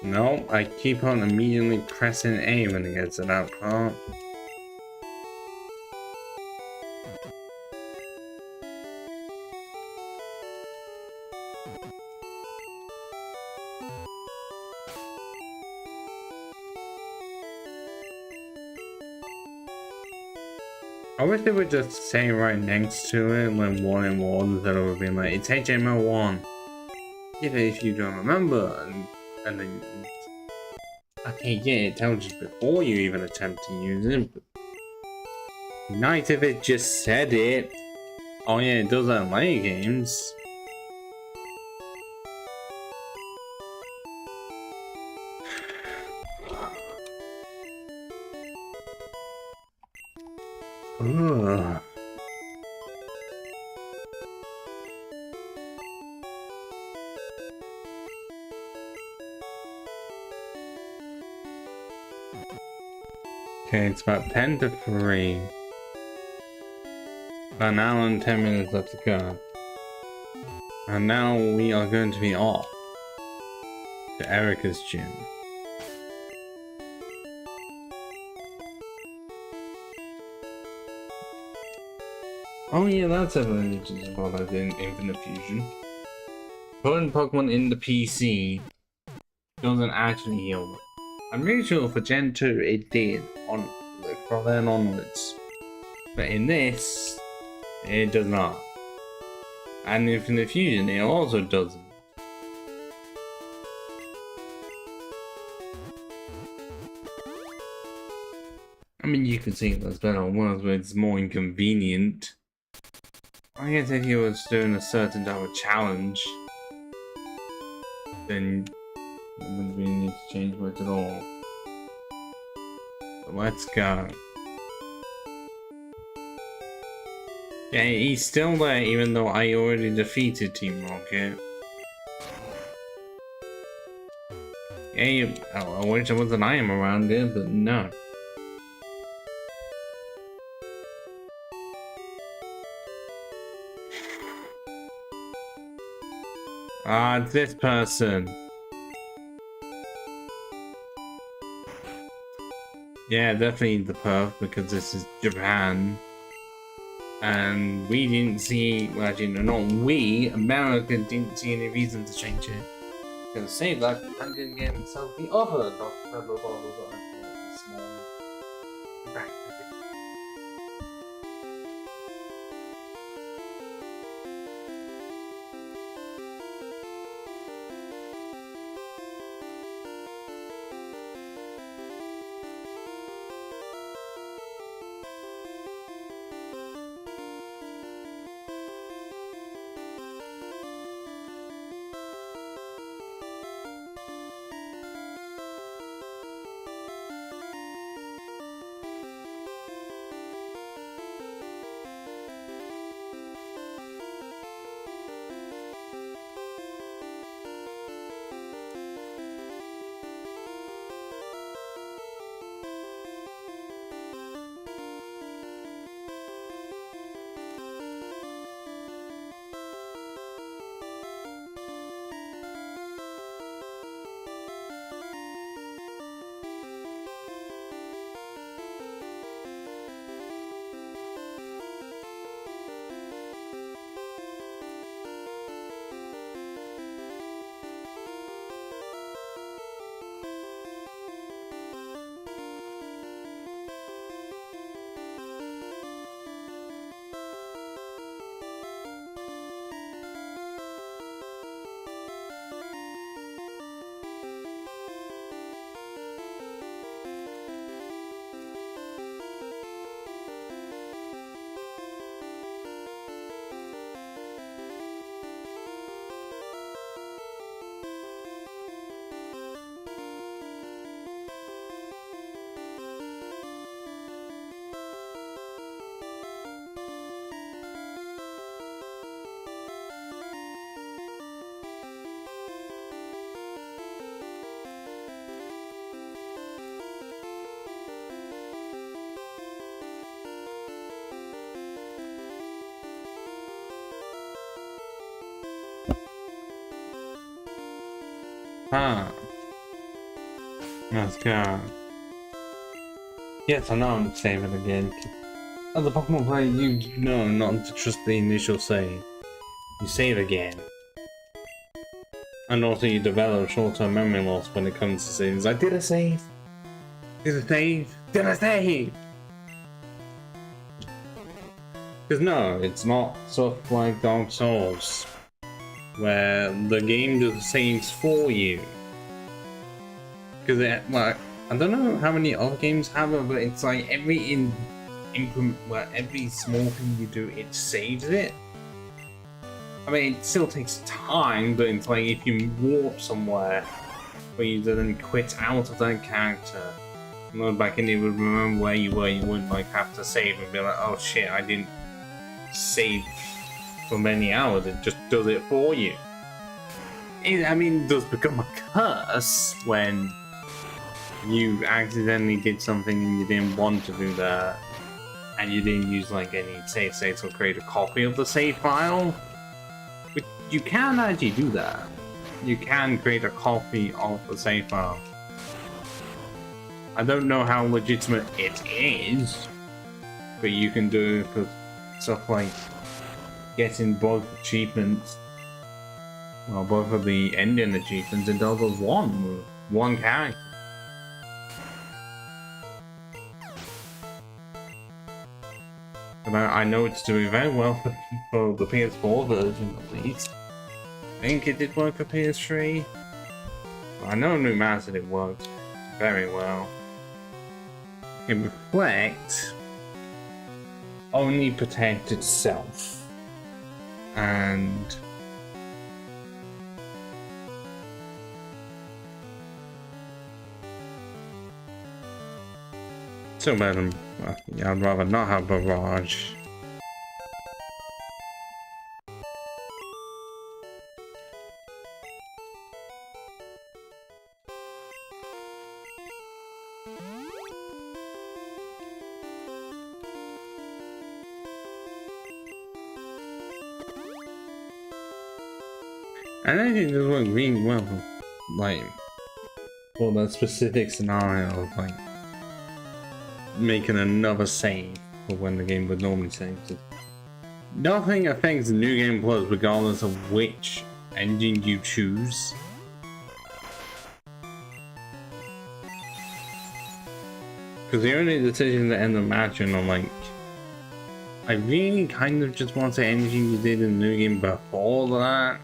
Speaker 2: No, I keep on immediately pressing A when it gets to that part. I wish they would just say right next to it, like what it was, instead of being like, it's HTML1. Yeah, if you don't remember, and then, okay, yeah, it tells you before you even attempt to use it, but nice if it just said it. Oh yeah, it does that in later games. Ugh. Okay, it's about 10 to 3. About an hour and 10 minutes left to go. And now we are going to be off to Erica's gym. Oh yeah, that's advantages of all I did in Infinite Fusion. Putting Pokemon in the PC doesn't actually heal them. I'm pretty sure for Gen 2 it did, from then onwards. But in this, it does not. And in Infinite Fusion it also doesn't. I mean, you could say that's better or worse, but it's more inconvenient. I guess if he was doing a certain type of challenge, then I wouldn't really need to change much at all. But let's go. Yeah, he's still there even though I already defeated Team Rocket. Yeah, I wish there was an item around here, but no. Ah, it's this person. Yeah, definitely the perf, because this is Japan. And we didn't see, well actually no, not we, America didn't see any reason to change it. Gonna save that and didn't get himself the other Dr. Pepper bottle that I bought this morning. Right. car. Let's go. Yes, I know I'm saving again. As a Pokemon player, you know not to trust the initial save. You save again. And also you develop short-term memory loss when it comes to saves. Like, did I save? Did I save? Did I save? Because no, it's not stuff like Dark Souls, where the game does the saves for you. Because like, I don't know how many other games have it, but it's like every increment, where every small thing you do, it saves it. I mean, it still takes time, but it's like if you warp somewhere, where you then quit out of that character, and load back in, it would remember where you were. You wouldn't like have to save and be like, oh shit, I didn't save for many hours. It just does it for you. I mean, it does become a curse when you accidentally did something and you didn't want to do that, and you didn't use like any save states or create a copy of the save file. But you can actually do that. You can create a copy of the save file. I don't know how legitimate it is, but you can do it for stuff like getting both achievements, well, both of the ending achievements in Delta one character. And I know it's doing very well for the PS4 version at least. I think it did work for PS3. I know New Master it worked very well. It Reflect only protect itself, and still better than, yeah, I'd rather not have Barrage. And I think this worked really well, like, for that specific scenario of, like, making another save for when the game would normally save. Nothing affects New Game Plus regardless of which engine you choose. Because the only decision to end the match are like, I really kind of just want the engine you did in the new game before that.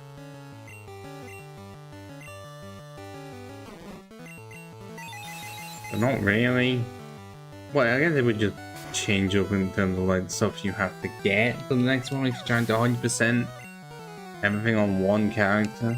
Speaker 2: But not really. Well, I guess it would just change up in terms of like the stuff you have to get for the next one if you're trying to 100% everything on one character.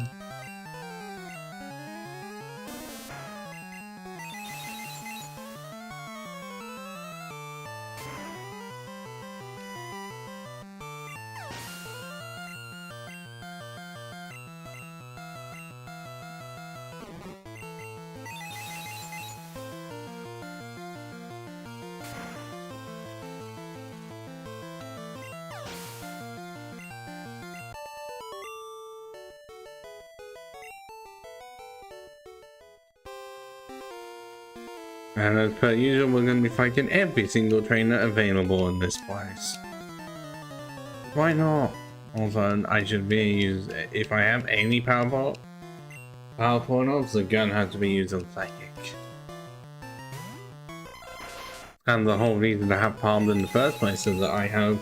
Speaker 2: And as per usual, we're going to be fighting every single trainer available in this place. Why not? Also, I should be used, if I have any power ups, the gun has to be used on Psychic. And the whole reason to have Palmed in the first place is that I have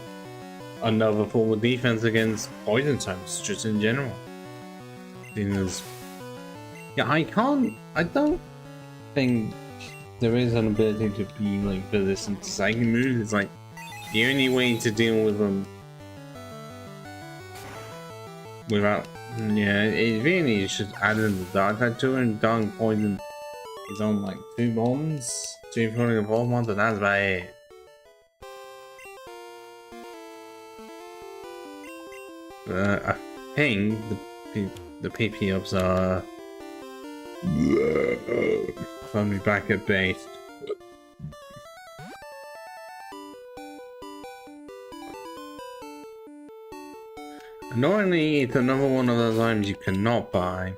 Speaker 2: another form of defense against poison types, just in general. Because, yeah, I don't think there is an ability to be like resistant to psychic moves. It's like the only way to deal with them without, yeah, it really is just adding the dark type to it, and dark poison is on like 2 bombs, 2 floating evolved ones, and that's about it. I think the PP ups are finally back at base. Annoyingly, it's another one of those items you cannot buy.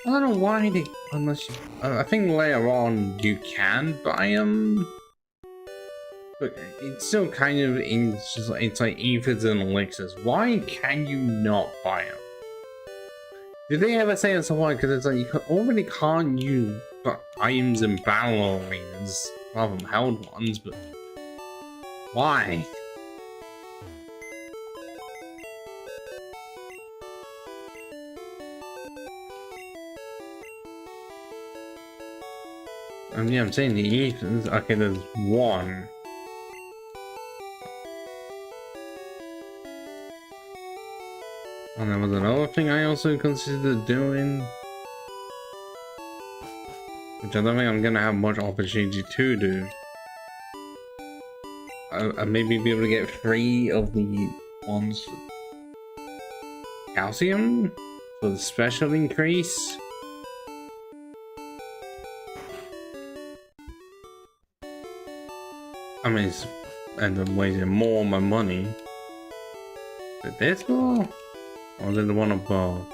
Speaker 2: I don't know why they, unless you, I think later on you can buy them, but it's still kind of in, it's like ethers and elixirs. Why can you not buy them? Did they ever say it's why? Because it's like you already can't use items in battle arenas rather than held ones, but why? Yeah, I'm saying the ethers. Okay, there's one. And there was another thing I also considered doing, which I don't think I'm gonna have much opportunity to do. I maybe be able to get 3 of the ones for calcium for the special increase. I mean, it's end up wasting more of my money. Is it this floor? Or is it the one above?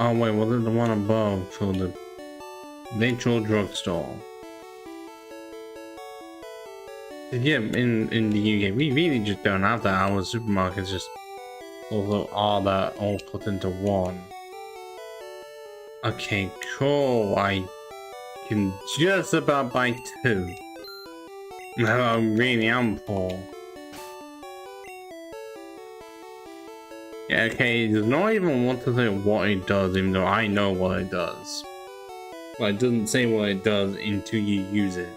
Speaker 2: Oh wait, was it the one above for the natural drugstore? Yeah, in the UK, we really just don't have that. Our supermarkets just also are that all put into one. Okay, cool. I can just about buy 2. No, I really am poor. Yeah, okay, it does not even want to say what it does, even though I know what it does. But it doesn't say what it does until you use it.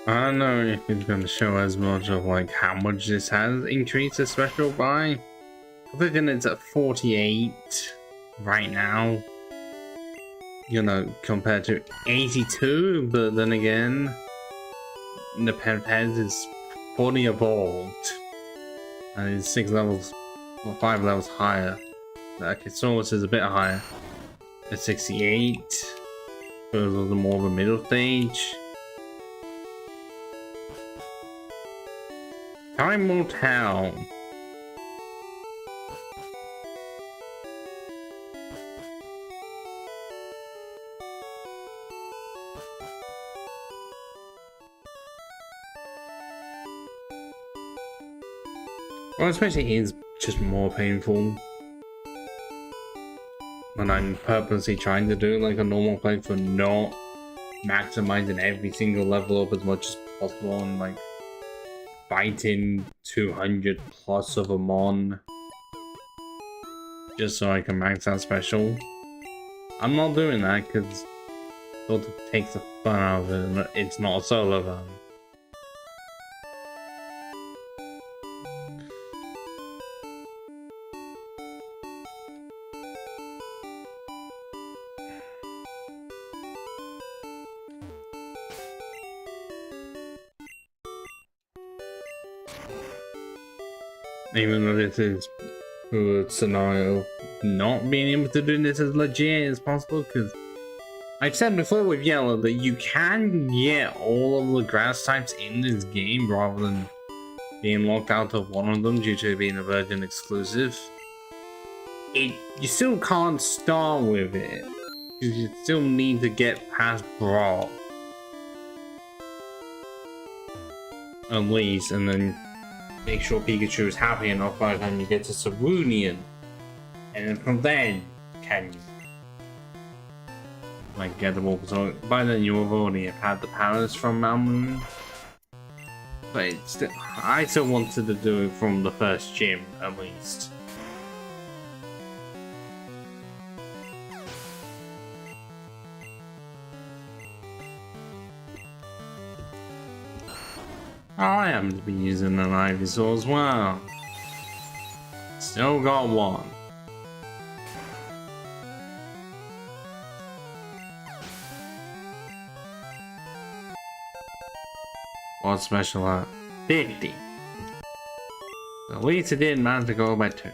Speaker 2: I don't know if it's going to show as much of like how much this has increased the special by. I think it's at 48 right now. You know, compared to 82, but then again, the Pez is fully evolved. And it's 6 levels, or 5 levels higher. The Kisaurus is a bit higher. At 68. Goes a little more of a middle stage. Time will tell. Well, especially it is just more painful when I'm purposely trying to do like a normal playthrough, not maximizing every single level up as much as possible and like fighting 200 plus of them on just so I can max out special. I'm not doing that because it sort of takes the fun out of it and it's not a solo run. Even though this is a scenario of not being able to do this as legit as possible, because I've said before with Yellow that you can get all of the grass types in this game rather than being locked out of one of them due to being a Virgin exclusive. You still can't start with it, because you still need to get past Brock. At least, and then make sure Pikachu is happy enough by the time you get to Cerulean. And then from then, can you like get the ball? So by then you have already had the powers from Mount Moon. But it's still, I still wanted to do it from the first gym, at least. I happen to be using an Ivysaur as well. Still got one. What special at 50. At least it didn't manage to go by 2.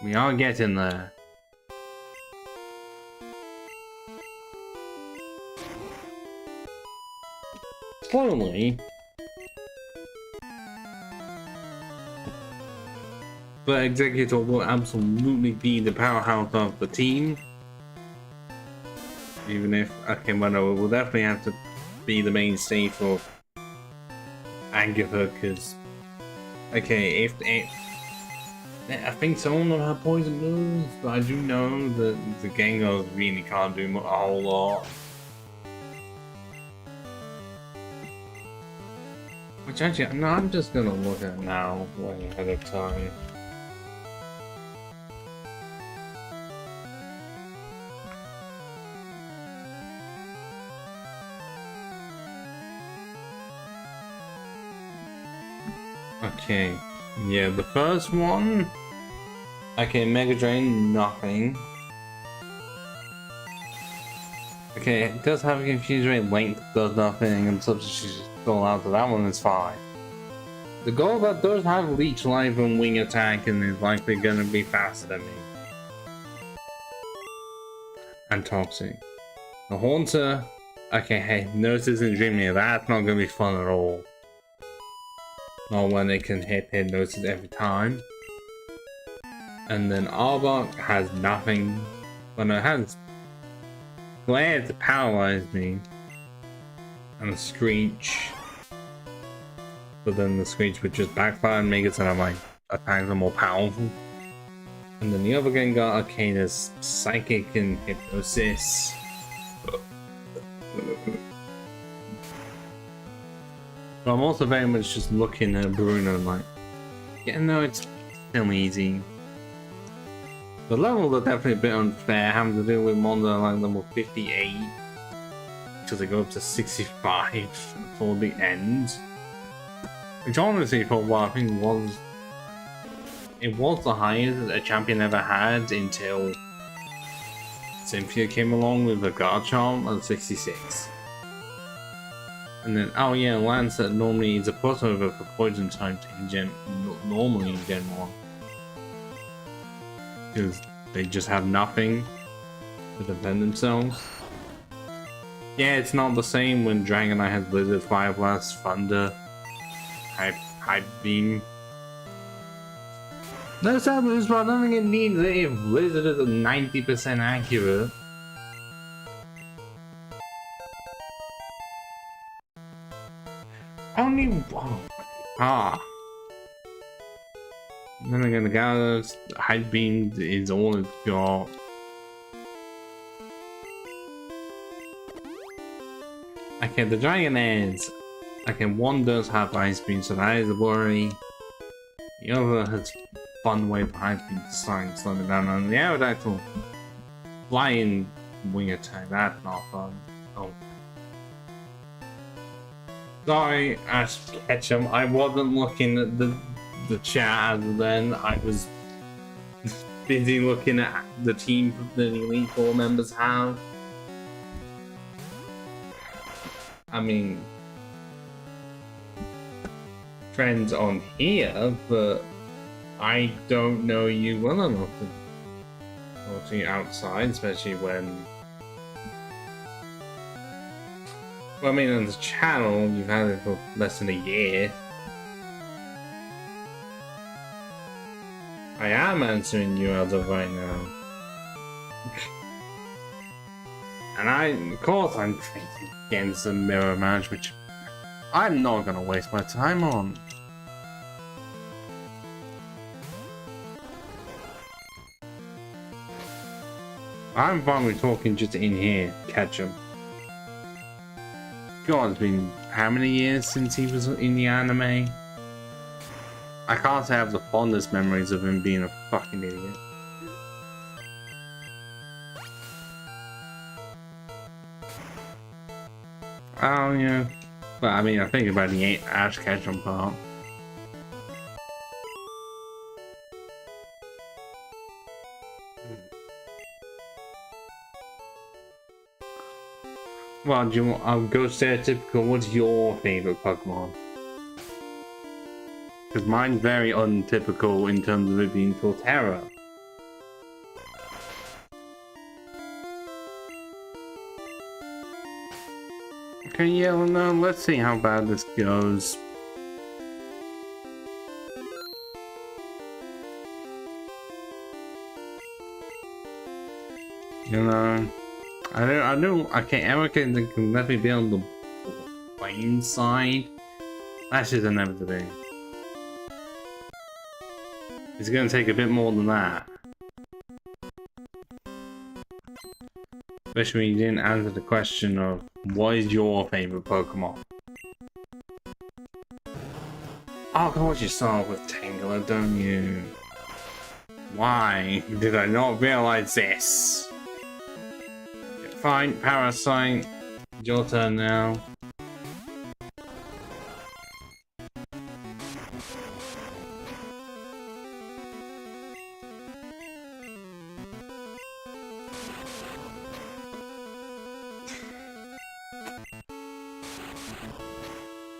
Speaker 2: We are getting there. Slowly. But Executor will absolutely be the powerhouse of the team. Even if, okay, well, no, it will definitely have to be the mainstay for Agatha, because, okay, if I think some of them have poison moves, but I do know that the Gengars really can't do a whole lot. Which actually, no, I'm just gonna look at it now, way ahead of time. Okay, yeah, the first one. Okay, Mega Drain, nothing. Okay, it does have a Confuse Ray, Length does nothing, and Substitution still out, so that one is fine. The Golbat does have Leech Life and Wing Attack, and is likely gonna be faster than me. And Toxic. The Haunter. Okay, hey, Hypnosis and Dreaming, that's not gonna be fun at all. Not when they can hit Hypnosis every time. And then Arbok has nothing. But it has Glare to paralyze me. And a Screech. But then the Screech would just backfire and make it so that my attacks are more powerful. And then the other Gengar, okay, there's Psychic and Hypnosis. But I'm also very much just looking at Bruno and like, yeah, no, it's still easy. The levels are definitely a bit unfair, having to deal with Monza like level 58. Because they go up to 65 for the end. Which honestly for a while I think was the highest a champion ever had until Cynthia came along with the Garchomp at 66. And then, oh yeah, Lancet normally is a crossover for Poison types in normally in Gen 1. Because they just have nothing to defend themselves. Yeah, it's not the same when Dragonite has Blizzard, Fire Blast, Thunder, Hype Beam. No sad moves, but I don't think it needs it if Blizzard is 90% accurate. Only one. Then again, the Gyarados Hype Beam is all it's got. Okay, the Dragonairs. Okay, one does have Ice Beam, so that is a worry. The other has Fun Wave Ice Beam to slow it down. And the Aerodactyl Flying Wing Attack, that's not fun. Oh. Sorry, Ash Ketchum, I wasn't looking at the chat then. I was busy looking at the team the Elite Four members have. I mean, friends on here, but I don't know you well enough to talk to you outside, especially when. Well, I mean, on the channel, you've had it for less than a year. I am answering you as of right now. And of course, I'm fighting against the mirror match, which I'm not gonna waste my time on. I'm fine with talking just in here, Ketchum. God has been how many years since he was in the anime. I can't say I have the fondest memories of him being a fucking idiot. Oh yeah. But I mean, I think about the Ash Ketchum part. Well, I'll go stereotypical. What's your favorite Pokemon? Because mine's very untypical in terms of it being Torterra. Okay, yeah, well, no, let's see how bad this goes. You know, Erica can definitely be on the Wayne side. That's just inevitable. It's gonna take a bit more than that. Especially when you didn't answer the question of what is your favorite Pokemon? Oh, of course you start with Tangela, don't you? Why did I not realize this? Fine, Parasite. Your turn now.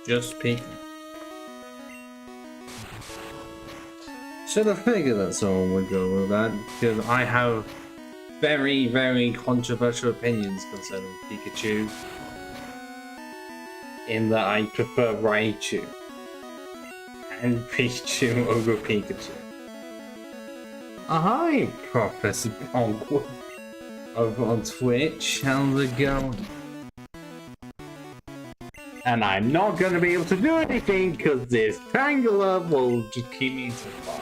Speaker 2: Just peek. Should have figured that someone would go with that, because I have very, very controversial opinions concerning Pikachu. In that I prefer Raichu and Pikachu over Pikachu. Hi, Professor Pongwood over on Twitch. How's it going? And I'm not gonna be able to do anything because this Tangela will just keep me so far.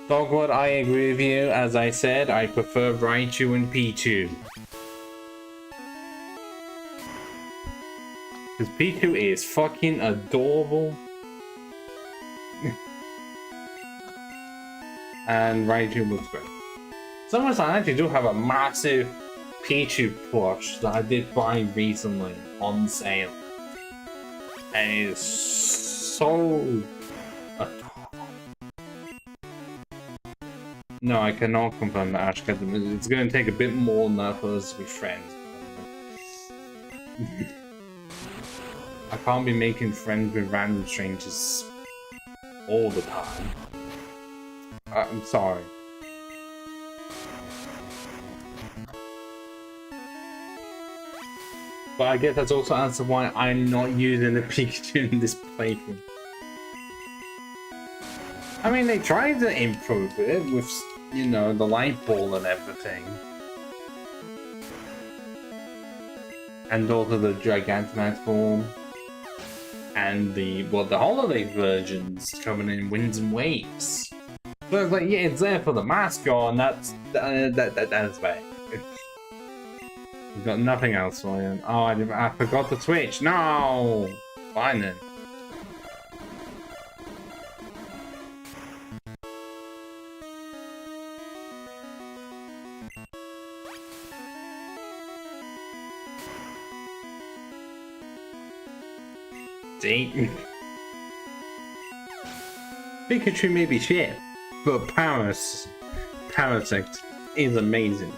Speaker 2: Dogwood, I agree with you. As I said, I prefer Raichu and Pichu. Because Pichu is fucking adorable. And Raichu looks great. Sometimes I actually do have a massive Pichu plush that I did buy recently on sale. And it is so adorable. No, I cannot confirm that Ash Ketchum. It's going to take a bit more than that for us to be friends. I can't be making friends with random strangers all the time. I'm sorry. But I guess that's also answer why I'm not using the Pikachu in this playthrough. I mean, they tried to improve it with, you know, the light ball and everything. And also the Gigantamax form. And the holiday versions coming in Winds and Waves. So it's like, yeah, it's there for the mascot, and that's right. We've got nothing else for you. Oh, I forgot the Twitch. No! Fine then. See? Pikachu may be shit, but Parasect is amazing.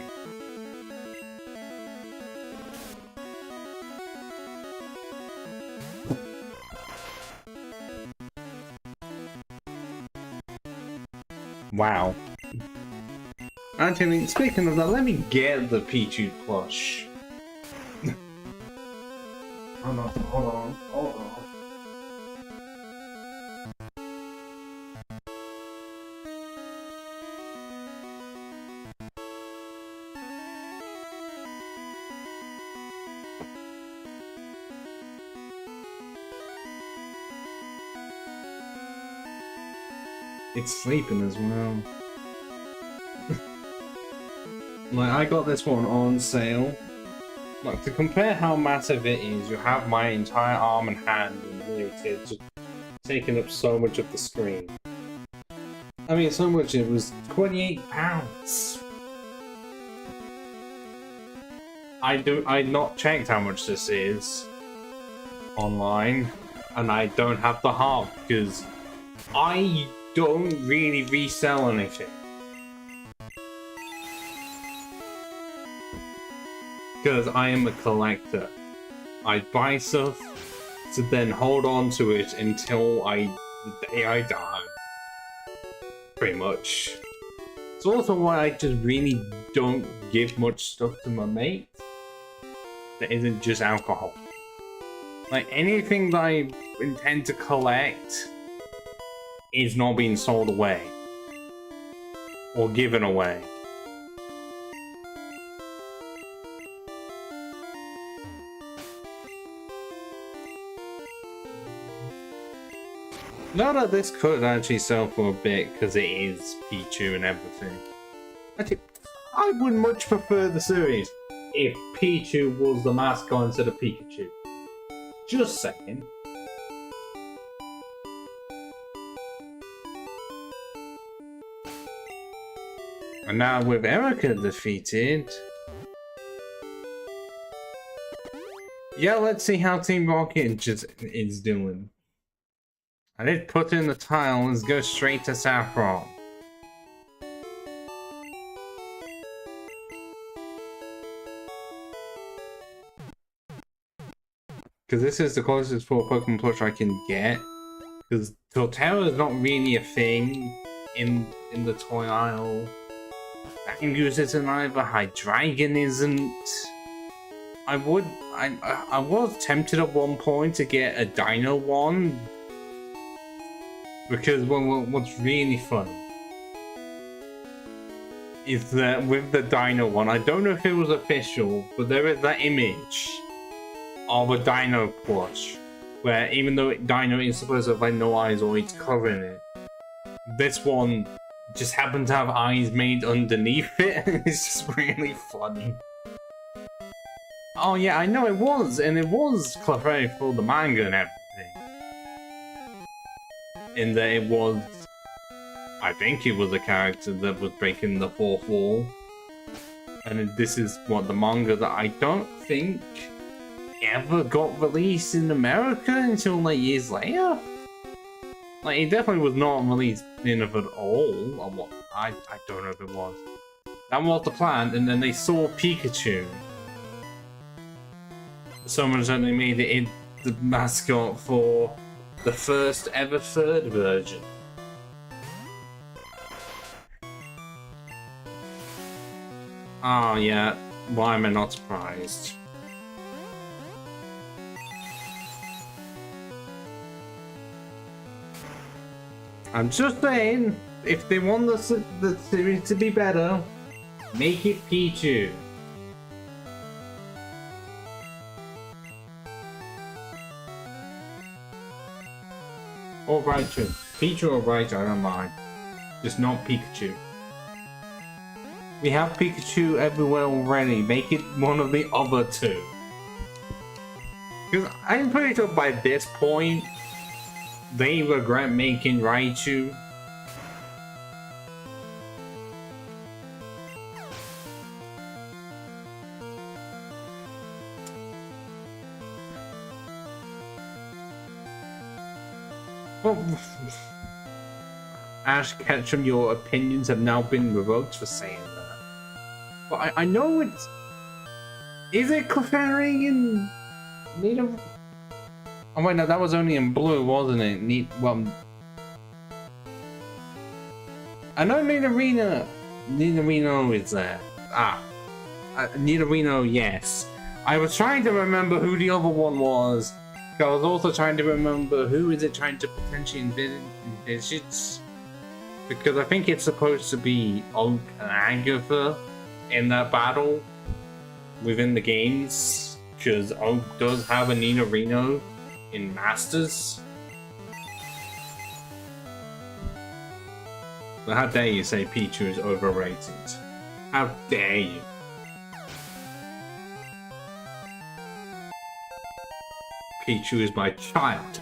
Speaker 2: Wow. Actually, speaking of that, let me get the Pichu plush. Hold on. It's sleeping as well. Like, I got this one on sale. Like, to compare how massive it is, you have my entire arm and hand limited, just taking up so much of the screen. I mean, so much, it was £28. I'd not checked how much this is online, and I don't have the half because I don't really resell anything. Because I am a collector. I buy stuff to then hold on to it until the day I die. Pretty much. It's also why I just really don't give much stuff to my mate that isn't just alcohol. Like, anything that I intend to collect is not being sold away or given away. Not that this could actually sell for a bit because it is Pichu and everything. Actually, I would much prefer the series if Pichu was the mascot instead of Pikachu. Just saying. And now with Erica defeated... Yeah, let's see how Team Rocket just is doing. I did put in the tile, let's go straight to Saffron. Because this is the closest for Pokemon Plush I can get. Because Torterra is not really a thing in the toy aisle. Angus isn't either, Hydreigon isn't. I was tempted at one point to get a Dino one. Because what's really fun is that with the Dino one, I don't know if it was official, but there is that image of a Dino plush where even though Dino is supposed to have like no eyes or it's covering it, this one just happened to have eyes made underneath it. It's just really funny. Oh yeah, I know it was, and it was Clefairy for the manga and everything. In that it was, I think it was a character that was breaking the fourth wall. And this is what the manga that I don't think ever got released in America until like years later. Like, it definitely was not released in it at all. Or what? I don't know if it was. That was the plan, and then they saw Pikachu. So much that they made it the mascot for the first ever third version. Oh yeah, why am I not surprised? I'm just saying, if they want the series to be better, make it Pichu. Or Raichu. Pichu or Raichu, I don't mind. Just not Pikachu. We have Pikachu everywhere already. Make it one of the other two. Because I'm pretty sure by this point, they regret making Raichu. Well, Ash Ketchum, your opinions have now been revoked for saying that. But I know it's... Is it Clefairy in... Native... Oh wait, no, that was only in blue, wasn't it? Well... I know Nidorino is there. Nidorino, yes. I was trying to remember who the other one was. I was also trying to remember who is it trying to potentially envisage, because I think it's supposed to be Oak and Agatha in that battle within the games, because Oak does have a Nidorino in Masters. But how dare you say Pichu is overrated? How dare you? Pichu is my child.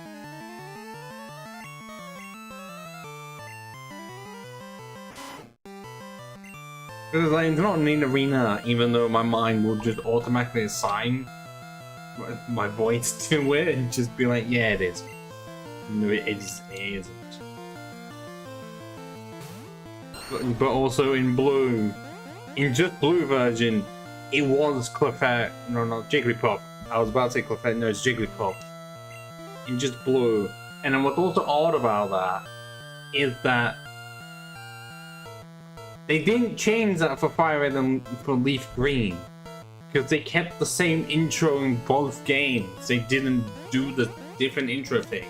Speaker 2: Because like, it's not an arena, even though my mind will just automatically assign my voice to it and just be like, yeah, it is. No, it isn't. But also in blue, in just blue version, it was Clefairy. No, not Jigglypuff. I was about to say Clefairy. No, it's Jigglypuff. In just blue. And then what's also odd about that is that they didn't change that for Fire Red and for Leaf Green. Because they kept the same intro in both games. They didn't do the different intro thing.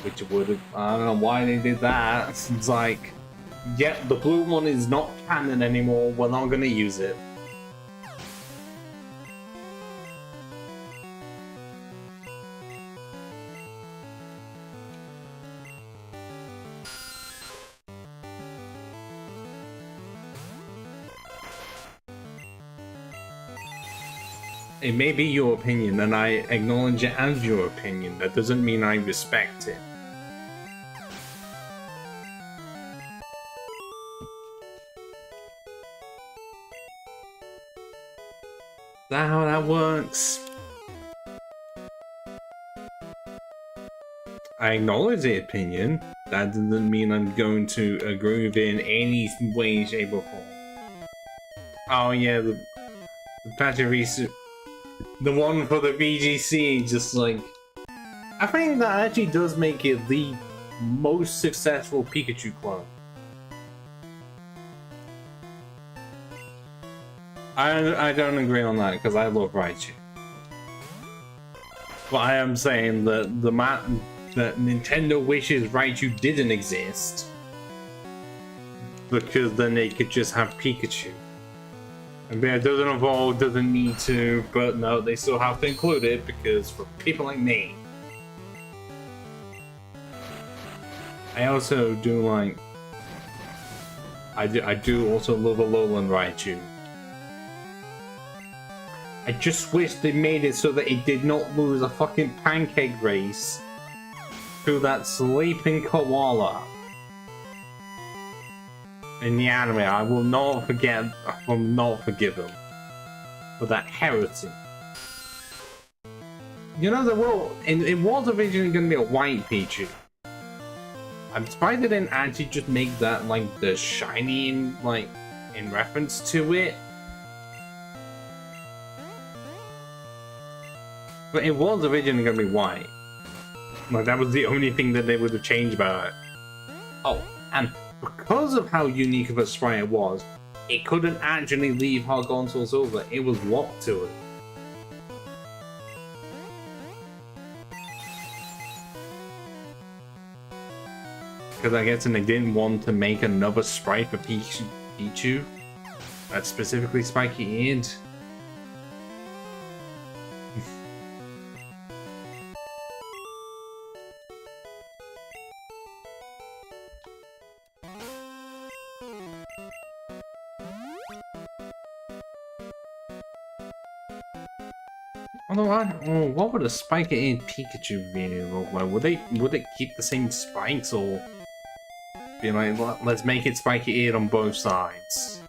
Speaker 2: Which would have, I don't know why they did that. It's like, yeah, the blue one is not canon anymore. We're not gonna use it. It may be your opinion, and I acknowledge it as your opinion. That doesn't mean I respect it. Is that how that works? I acknowledge the opinion. That doesn't mean I'm going to agree with it in any way, shape, or form. Oh yeah, the patch of research. The one for the VGC, just like... I think that actually does make it the most successful Pikachu clone. I don't agree on that, because I love Raichu. But I am saying that that Nintendo wishes Raichu didn't exist. Because then they could just have Pikachu. And yeah, it doesn't evolve, doesn't need to, but no, they still have to include it because for people like me. I also do like... I do also love Alolan Raichu. I just wish they made it so that it did not lose a fucking pancake race to that sleeping koala. In the anime, I will not forget. I will not forgive them for that heresy. You know, it was originally going to be a white Pichu. I'm surprised they didn't actually just make that like the shiny in reference to it. But it was originally going to be white. Like that was the only thing that they would have changed about it. Oh, and because of how unique of a sprite it was, it couldn't actually leave Hargonsul Silver. It was locked to it. Because I guess they didn't want to make another sprite for Pichu. That's specifically spiky-eared. Although, what would a spiky-eared Pikachu really look like? Would it keep the same spikes, or be like, let's make it spiky-eared on both sides?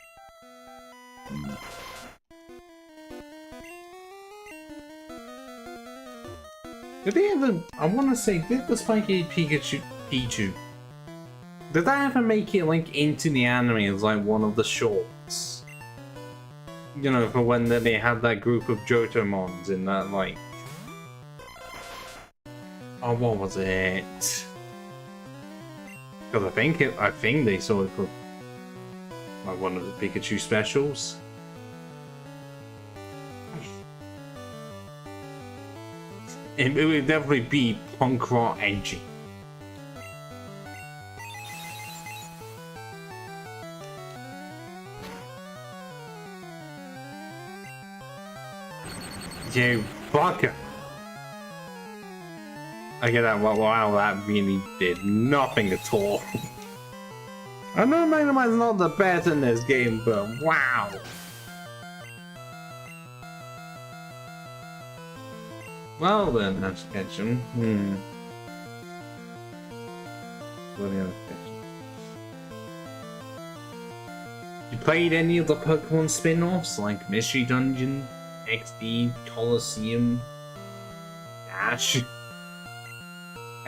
Speaker 2: Did they ever? I want to say, did the spiky-eared Pichu? Did they ever make it like into the anime as like one of the shorts? You know, for when they had that group of Jotamons in that, like... Oh, what was it? Because I think they saw it for like one of the Pikachu specials. It would definitely be punk rock edgy. You fucker! I get that. Wow, that really did nothing at all. I know Mega Man's not the best in this game, but wow. Well then, that's Ketchum. What else? You played any of the Pokemon spin-offs like Mystery Dungeon, XD, Colosseum, Ash?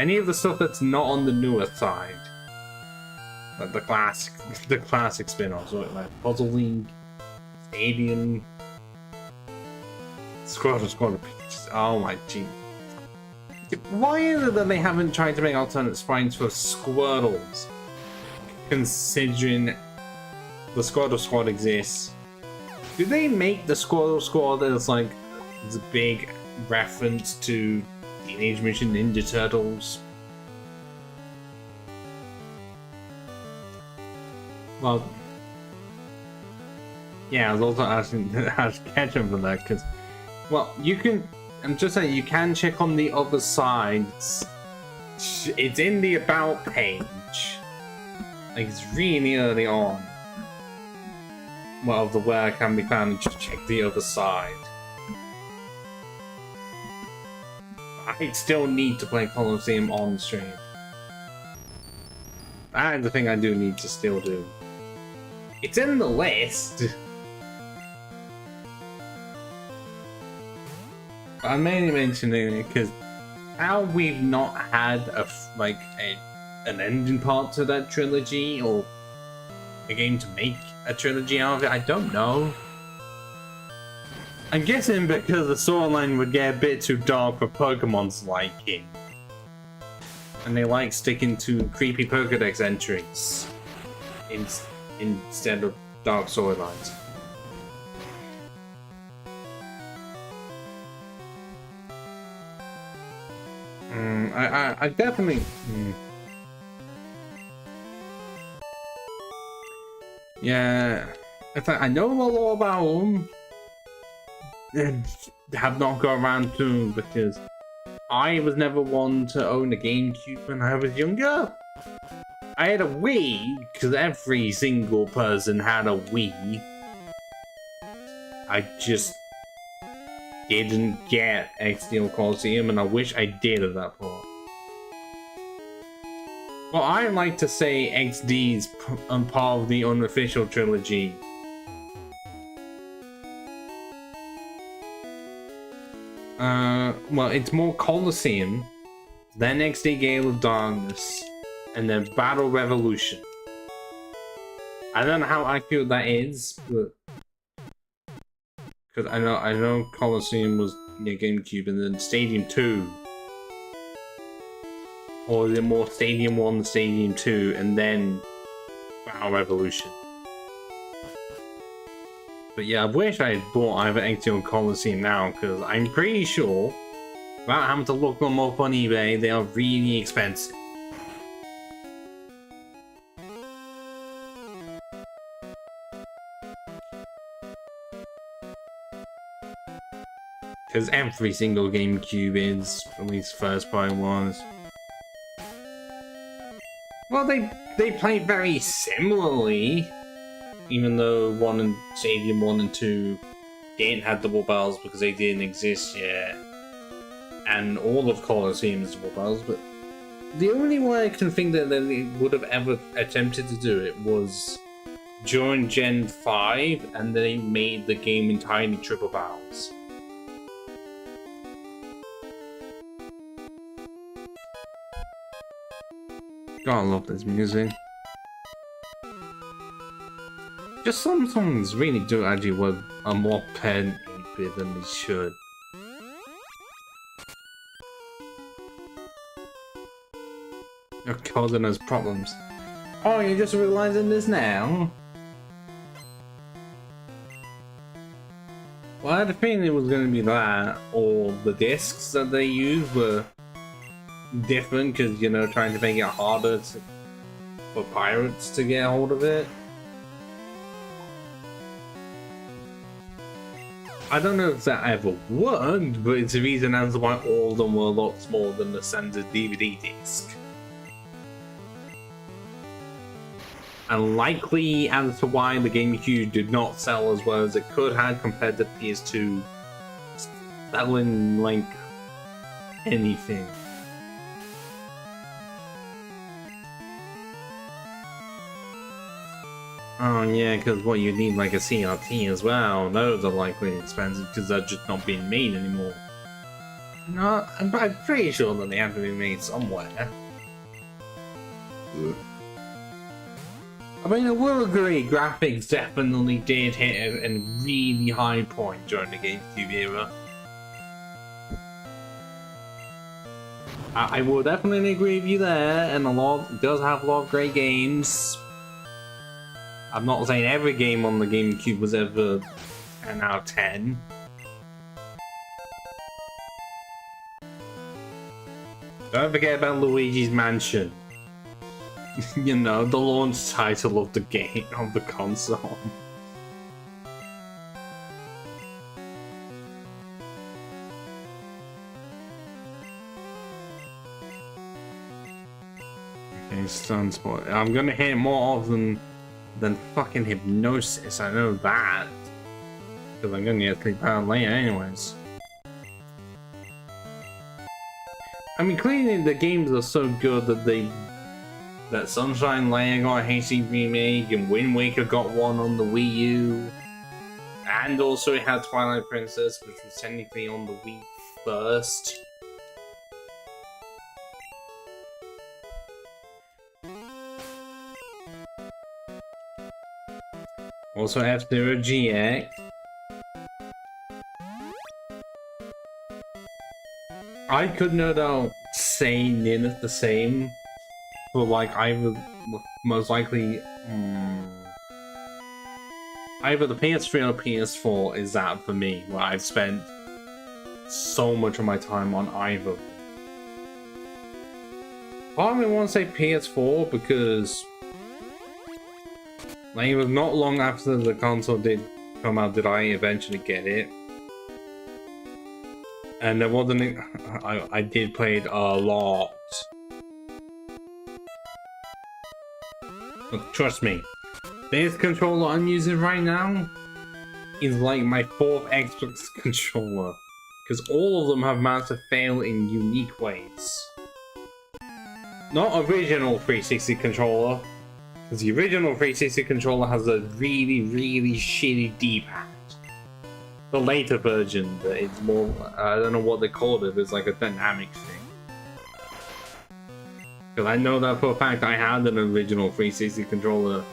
Speaker 2: Any of the stuff that's not on the newer side? Like the classic spin-offs, like Puzzle League, Stadium, Squad of Peaches. Oh my gee. Why is it that they haven't tried to make alternate sprites for Squirtles? Considering the Squad exists. Do they make the Squad as like the big reference to Teenage Mutant Ninja Turtles? Well, yeah, I was also asking how to catch him for that because, well, you can. I'm just saying you can check on the other side. It's in the about page. Like it's really early on. Well, the where can be found, and just check the other side. I still need to play Colosseum on stream. That is the thing I do need to still do. It's in the list. I'm mainly mentioning it because how we've not had an ending part to that trilogy or a game to make a trilogy out of it, I don't know. I'm guessing because the storyline would get a bit too dark for Pokemon's liking. And they like sticking to creepy Pokedex entries instead of dark storylines. I definitely. Yeah, in fact, I know a lot about them. And have not got around to them because I was never one to own a GameCube when I was younger. I had a Wii because every single person had a Wii. I just didn't get XD Colosseum, and I wish I did at that point. Well, I like to say XD's part of the unofficial trilogy. Well, it's more Colosseum, then XD Gale of Darkness, and then Battle Revolution. I don't know how accurate that is, but because I know Colosseum was GameCube, and then Stadium 2. Or is it more Stadium 1, Stadium 2, and then Battle Revolution? But yeah, I wish I had bought either XD or Colosseum now, because I'm pretty sure, without having to look them up on eBay, they are really expensive. Because every single GameCube is, at least first party ones. Well, they play very similarly, even though Stadium 1 and 2 didn't have double barrels because they didn't exist yet, and all of Colosseum's double barrels, but the only way I can think that they would have ever attempted to do it was during Gen 5, and they made the game entirely triple barrels. God, I love this music. Just some songs really do actually work a more pen 8-bit than they should. You're causing us problems. Oh, you're just realizing this now? Well, I had a feeling it was going to be that, or the discs that they used were different because, you know, trying to make it harder for pirates to get a hold of it. I don't know if that ever worked, but it's the reason as why all of them were a lot smaller than the standard DVD disc. unlikely as to why the GameCube did not sell as well as it could have compared to PS2 selling like anything. Oh yeah, because what you need like a CRT as well. Those are likely expensive because they're just not being made anymore. No, I'm pretty sure that they have to be made somewhere. I mean, I will agree, graphics definitely did hit a really high point during the GameCube era. I will definitely agree with you there, and it does have a lot of great games. I'm not saying every game on the GameCube was ever 10 out of 10. Don't forget about Luigi's Mansion. You know, the launch title of the game, of the console. Okay, Sunspot. I'm gonna hit more often than fucking Hypnosis, I know that. Because I'm gonna get sleep out later anyways. I mean, clearly the games are so good that Sunshine Layer got a HD remake, and Wind Waker got one on the Wii U. And also it had Twilight Princess, which was technically on the Wii first. Also F-Zero GX. I could no doubt say nearly the same, but like most likely either the PS3 or PS4 is that for me, where I've spent so much of my time on either. Part of me wants to say PS4 because like, it was not long after the console did come out did I eventually get it. And there wasn't... I did play it a lot. But trust me, this controller I'm using right now is like my 4th Xbox controller. Because all of them have managed to fail in unique ways. Not original 360 controller. Because the original 360 controller has a really, really shitty D-pad. The later version, it's more, I don't know what they called it, it's like a dynamic thing. Because I know that for a fact I had an original 360 controller,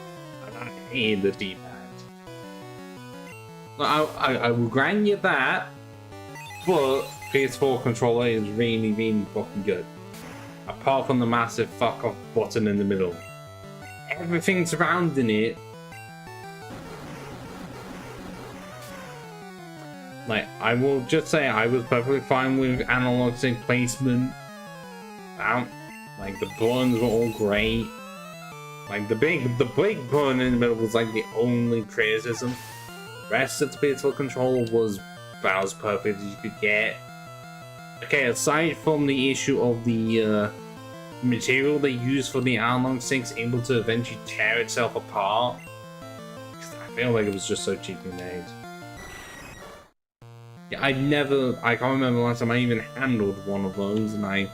Speaker 2: and I hated the D-pad. I will grant you that, but PS4 controller is really, really fucking good. Apart from the massive fuck off button in the middle. Everything surrounding it, like, I will just say I was perfectly fine with analog stick placement. Like the buttons were all great. Like the big button in the middle was like the only criticism. The rest of the PS4 controller was about as perfect as you could get. Okay, aside from the issue of the material they use for the analog sticks able to eventually tear itself apart, because I feel like it was just so cheaply made. Yeah, I can't remember the last time I even handled one of those, and I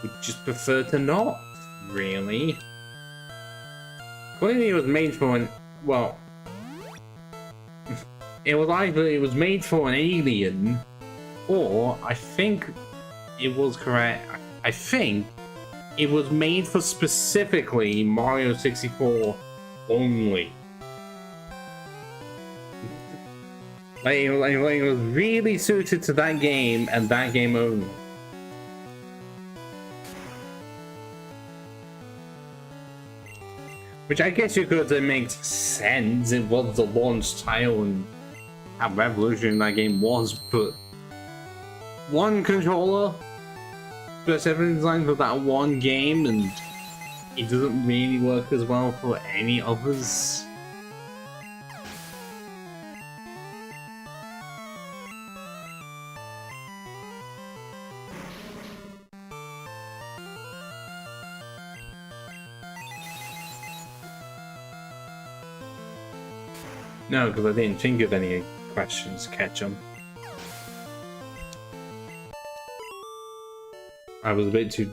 Speaker 2: would just prefer to not, really. Clearly it was made for an, well, it was either it was made for an alien, or I think it was correct, I think it was made for specifically Mario 64 only. Like, it was really suited to that game and that game only. Which I guess you could say makes sense. It was the launch title and how revolutionary that game was, but one controller specifically designed for that one game, and it doesn't really work as well for any others. No, because I didn't think of any questions to catch them. I was a bit too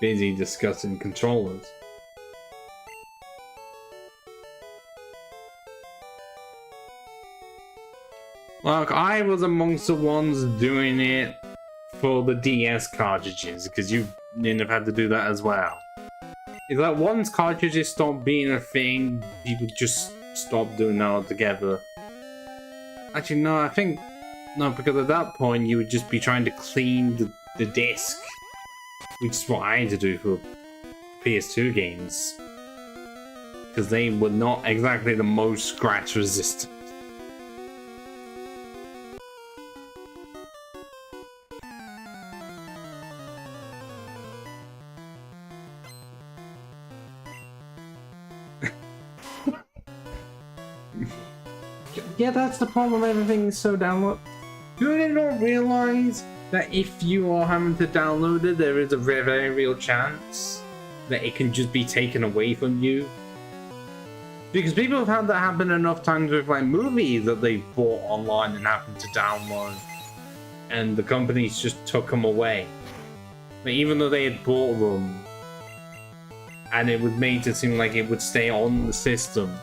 Speaker 2: busy discussing controllers. Look, I was amongst the ones doing it for the DS cartridges, because you didn't have had to do that as well. It's like once cartridges stop being a thing, people just stop doing that altogether. Actually, no, I think... No, because at that point you would just be trying to clean the disc. Which is what I had to do for PS2 games. Because they were not exactly the most scratch resistant. Yeah, that's the problem, everything is so download. Do they not realize that if you are having to download it, there is a very, very real chance that it can just be taken away from you? Because people have had that happen enough times with like movies that they bought online and happened to download, and the companies just took them away. Like, even though they had bought them, and it was made to seem like it would stay on the system,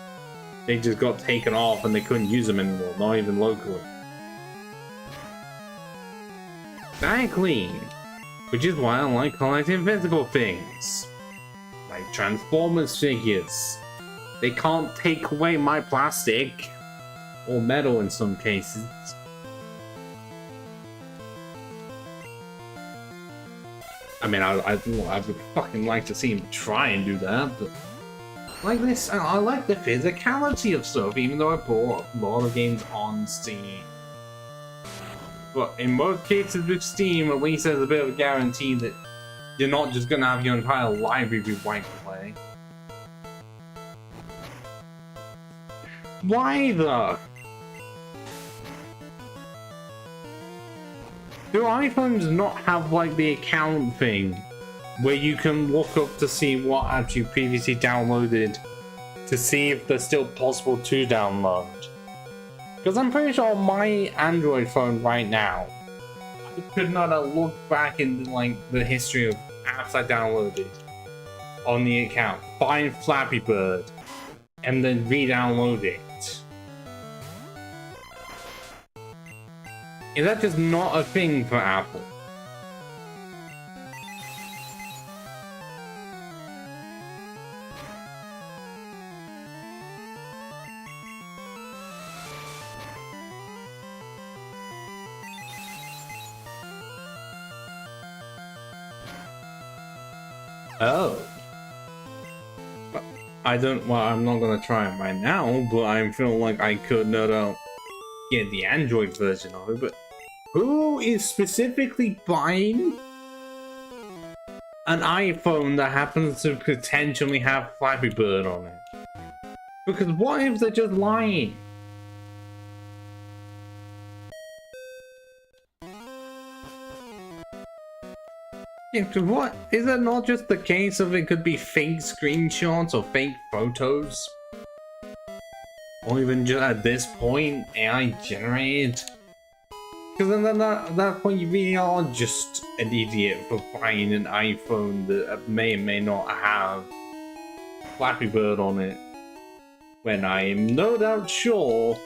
Speaker 2: they just got taken off and they couldn't use them anymore, not even locally. Exactly. Which is why I like collecting physical things. Like Transformers figures. They can't take away my plastic. Or metal in some cases. I mean, I would fucking like to see him try and do that, but... Like this, I like the physicality of stuff, even though I bought a lot of games on Steam. But in most cases with Steam, at least there's a bit of a guarantee that you're not just gonna have your entire library be wiped away. Why though? Do iPhones not have like the account thing where you can look up to see what apps you previously downloaded to see if they're still possible to download? Because I'm pretty sure on my Android phone right now, I could not look back into like the history of apps I downloaded on the account, find Flappy Bird, and then re-download it. Is that just not a thing for Apple? Oh. Well, I'm not gonna try it right now, but I feel like I could no doubt get the Android version of it, but who is specifically buying an iPhone that happens to potentially have Flappy Bird on it? Because what if they're just lying? Yeah, because what? Is it not just the case of it could be fake screenshots or fake photos? Or even just at this point, AI generated? Because then at that point you really are just an idiot for buying an iPhone that may or may not have Flappy Bird on it. When I am no doubt sure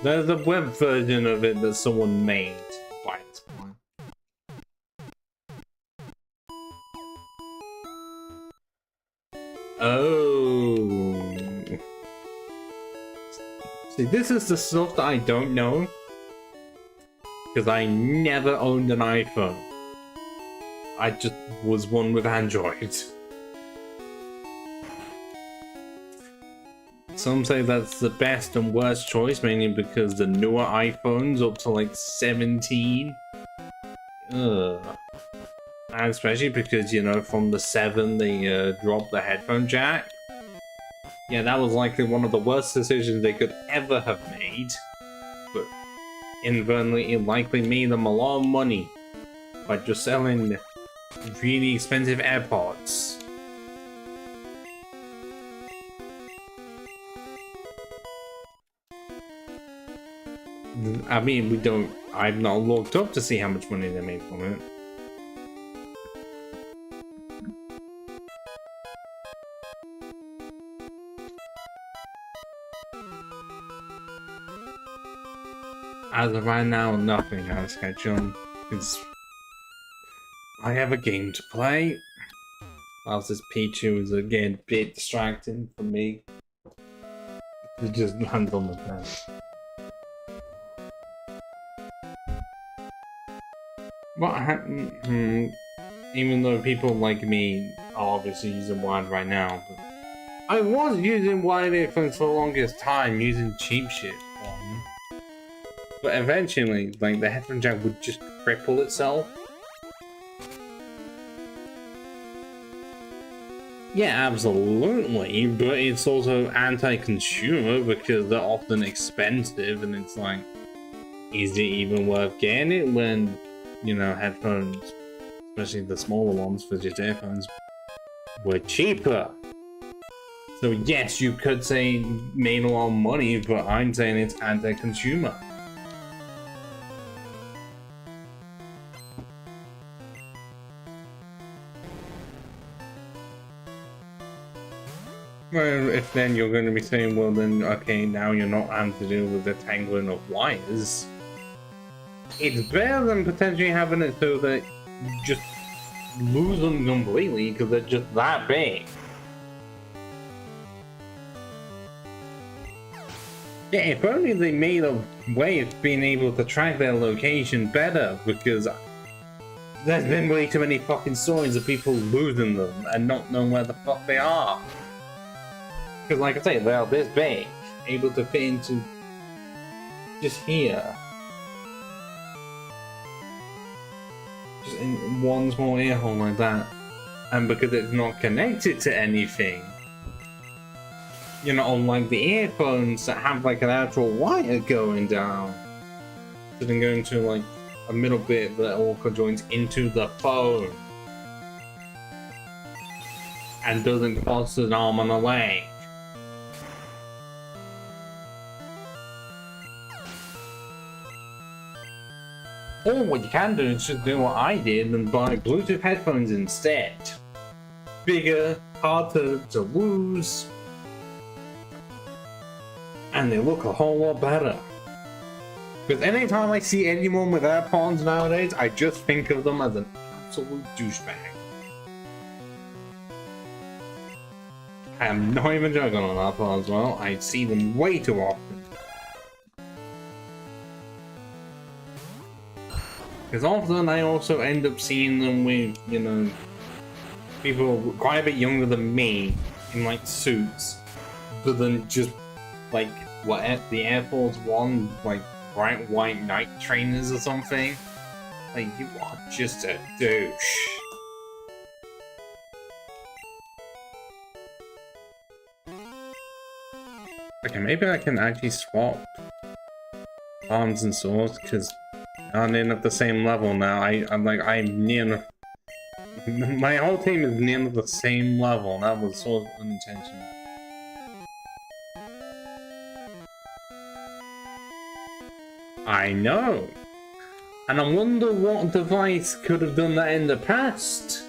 Speaker 2: there's a web version of it that someone made by this point. Oh. See, this is the stuff that I don't know. Because I never owned an iPhone. I just was one with Android. Some say that's the best and worst choice, mainly because the newer iPhones up to like 17. Ugh. And especially because, you know, from the 7 they dropped the headphone jack. Yeah, that was likely one of the worst decisions they could ever have made. But inadvertently, it likely made them a lot of money by just selling really expensive AirPods. I mean, we don't. I've not looked up to see how much money they made from it. As of right now, nothing on schedule. Because I have a game to play. Whilst this Pichu is again a bit distracting for me. To just land on the bed. Even though people like me are obviously using wired right now, but I was using wired earphones for the longest time, using cheap shit. But eventually, like, the headphone jack would just cripple itself. Yeah, absolutely, but it's also anti-consumer because they're often expensive, and it's like, is it even worth getting it when, you know, headphones, especially the smaller ones for just earphones, were cheaper? So yes, you could say made a lot of money, but I'm saying it's anti-consumer. Well, if then you're going to be saying, well then, okay, now you're not having to deal with the tangling of wires. It's better than potentially having it so that you just lose them completely because they're just that big. Yeah, if only they made a way of being able to track their location better, because there's been way too many fucking stories of people losing them and not knowing where the fuck they are. Because like I say, they're this big, able to fit into just here. Just in one small ear hole like that. And because it's not connected to anything, you know, unlike the earphones that have like an actual wire going down. So then going to like a middle bit that all joins into the phone. And doesn't cross an arm and a leg. Or what you can do is just do what I did and buy Bluetooth headphones instead. Bigger, harder to lose, and they look a whole lot better. Because anytime I see anyone with AirPods nowadays, I just think of them as an absolute douchebag. I'm not even joking on AirPods as well, I see them way too often. Because often I also end up seeing them with, you know, people quite a bit younger than me in like suits, but then just like what the Air Force One, like bright white night trainers or something. Like, you are just a douche. Okay, maybe I can actually swap arms and swords because I'm in at the same level now. I'm near. My whole team is near the same level. That was sort of unintentional. I know. And I wonder what device could have done that in the past.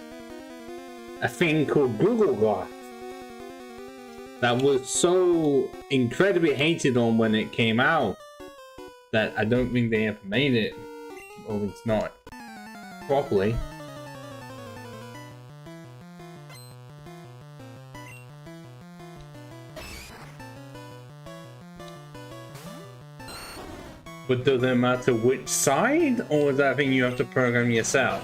Speaker 2: A thing called Google Glass. That was so incredibly hated on when it came out that I don't think they ever made it. Or at least not properly. But does it matter which side, or is that a thing you have to program yourself?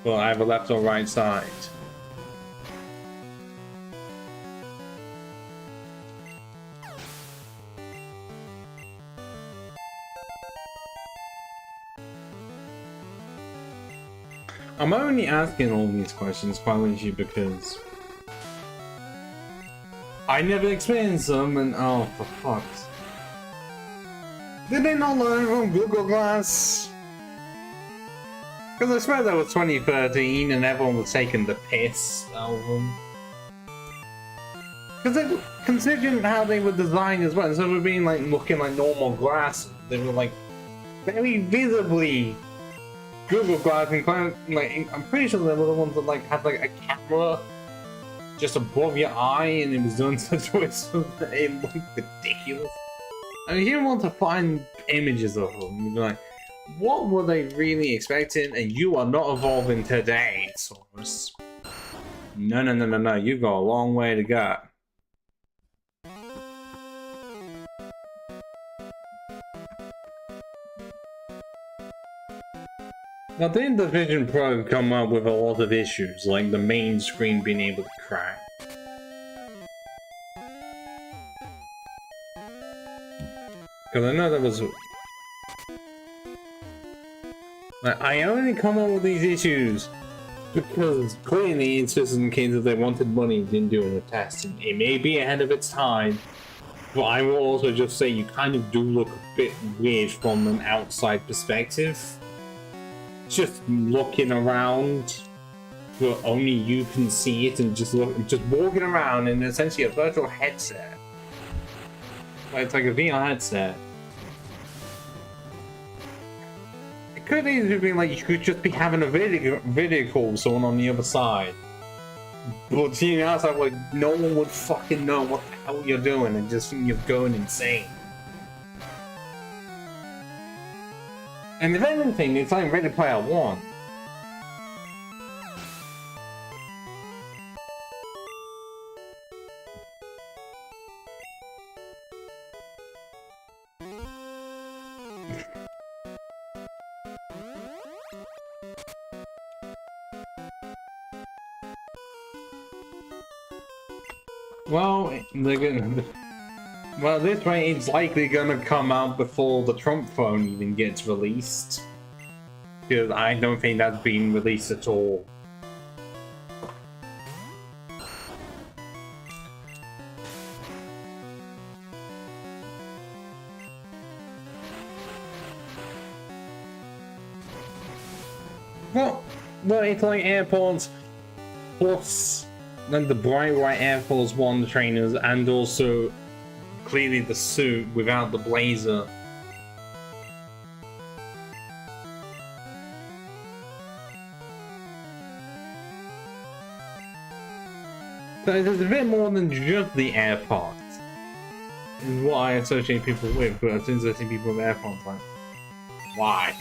Speaker 2: Well, either left or right side. I'm only asking all these questions quite literally because I never experienced them, and oh, for fuck's. Did they not learn from Google Glass? Because I swear that was 2013 and everyone was taking the piss out of them. Because considering how they were designed as well, instead of being like looking like normal glasses, they were like very visibly Google Glass, and kind of, like, I'm pretty sure they were the ones that like had like a camera just above your eye, and it was done such a way so that it looked ridiculous. I mean, you want to find images of them, you'd be like, what were they really expecting? And you are not evolving today, Saurus. No, no, no, no, no. You've got a long way to go. Now, didn't the Vision Pro come up with a lot of issues, like the main screen being able to crack? Because I know there was... Like, I only come up with these issues because clearly it's just in case if they wanted money, didn't do the testing. It may be ahead of its time, but I will also just say you kind of do look a bit weird from an outside perspective. Just looking around, but only you can see it, and just walking around in essentially a virtual headset. Like, it's like a VR headset. It could easily be like you could just be having a video call with someone on the other side. But seeing the outside, like, no one would fucking know what the hell you're doing, and just think you're going insane. And if anything, it's like Ready Player One. Well, they're gonna... Well, this way it's likely gonna come out before the Trump phone even gets released. Because I don't think that's been released at all. Well, it's like AirPods plus then the bright white Air Force One trainers, and also clearly the suit without the blazer. So there's a bit more than just the AirPods, is what I associate people with, but as soon as I see people with AirPods, like, why?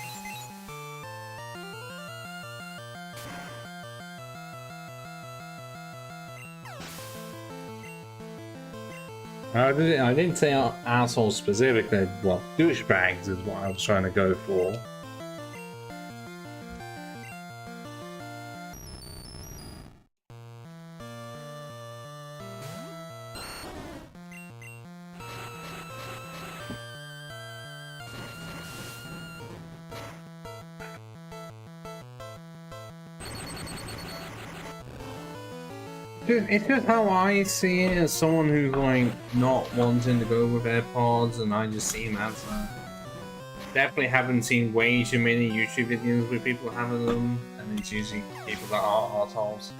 Speaker 2: I didn't say assholes specifically, well, douchebags is what I was trying to go for. It's just how I see it as someone who's like not wanting to go with AirPods, and I just see them as definitely haven't seen way too many YouTube videos with people having them, and it's usually people that are arseholes.